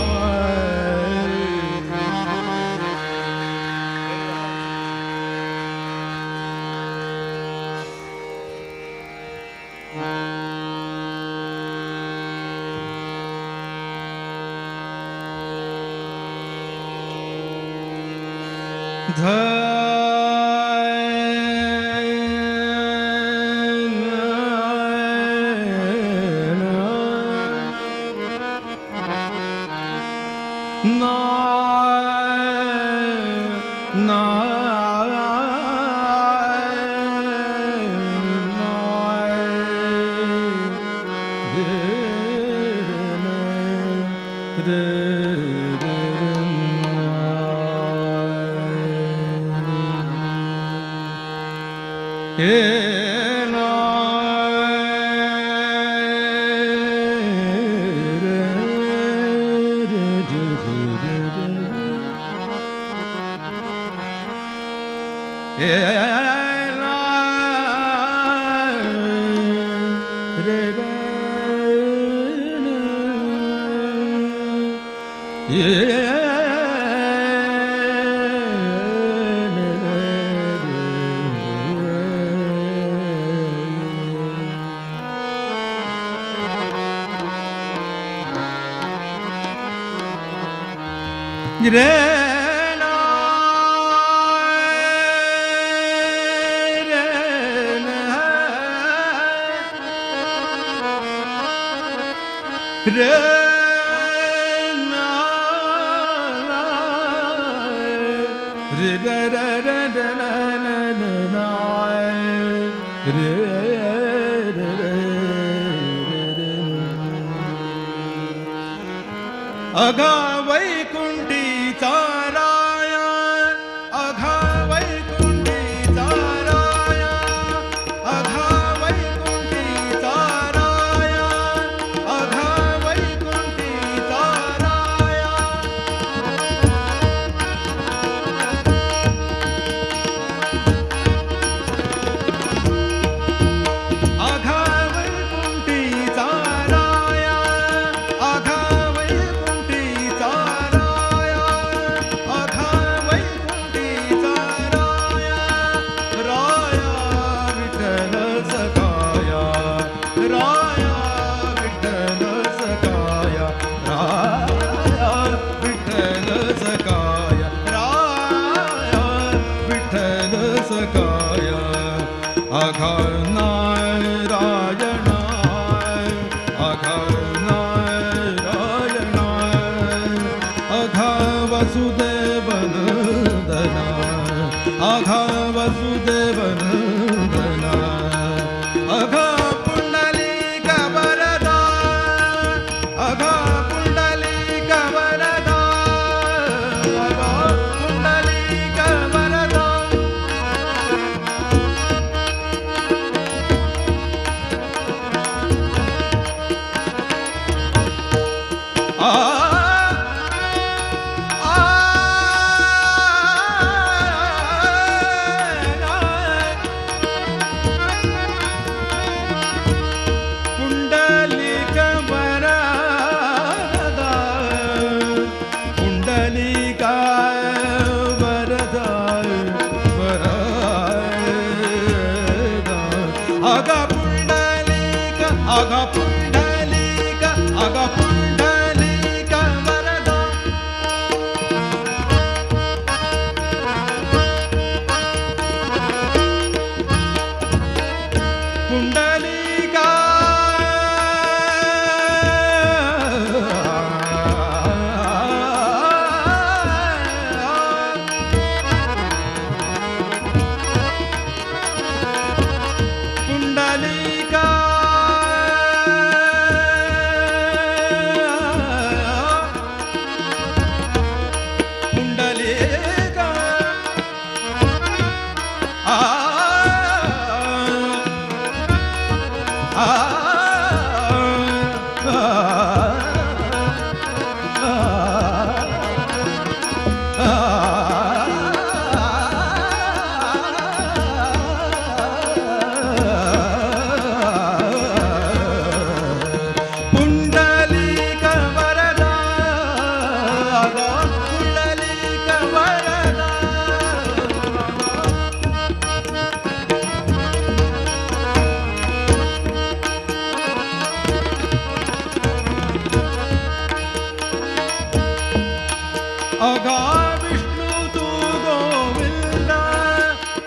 अघा वैकुंठी चाराया अघा वैकुंठी चाराया अघा वैकुंठी चाराया अघा वैकुंठी चाराया अघा वैकुंठी चाराया अघा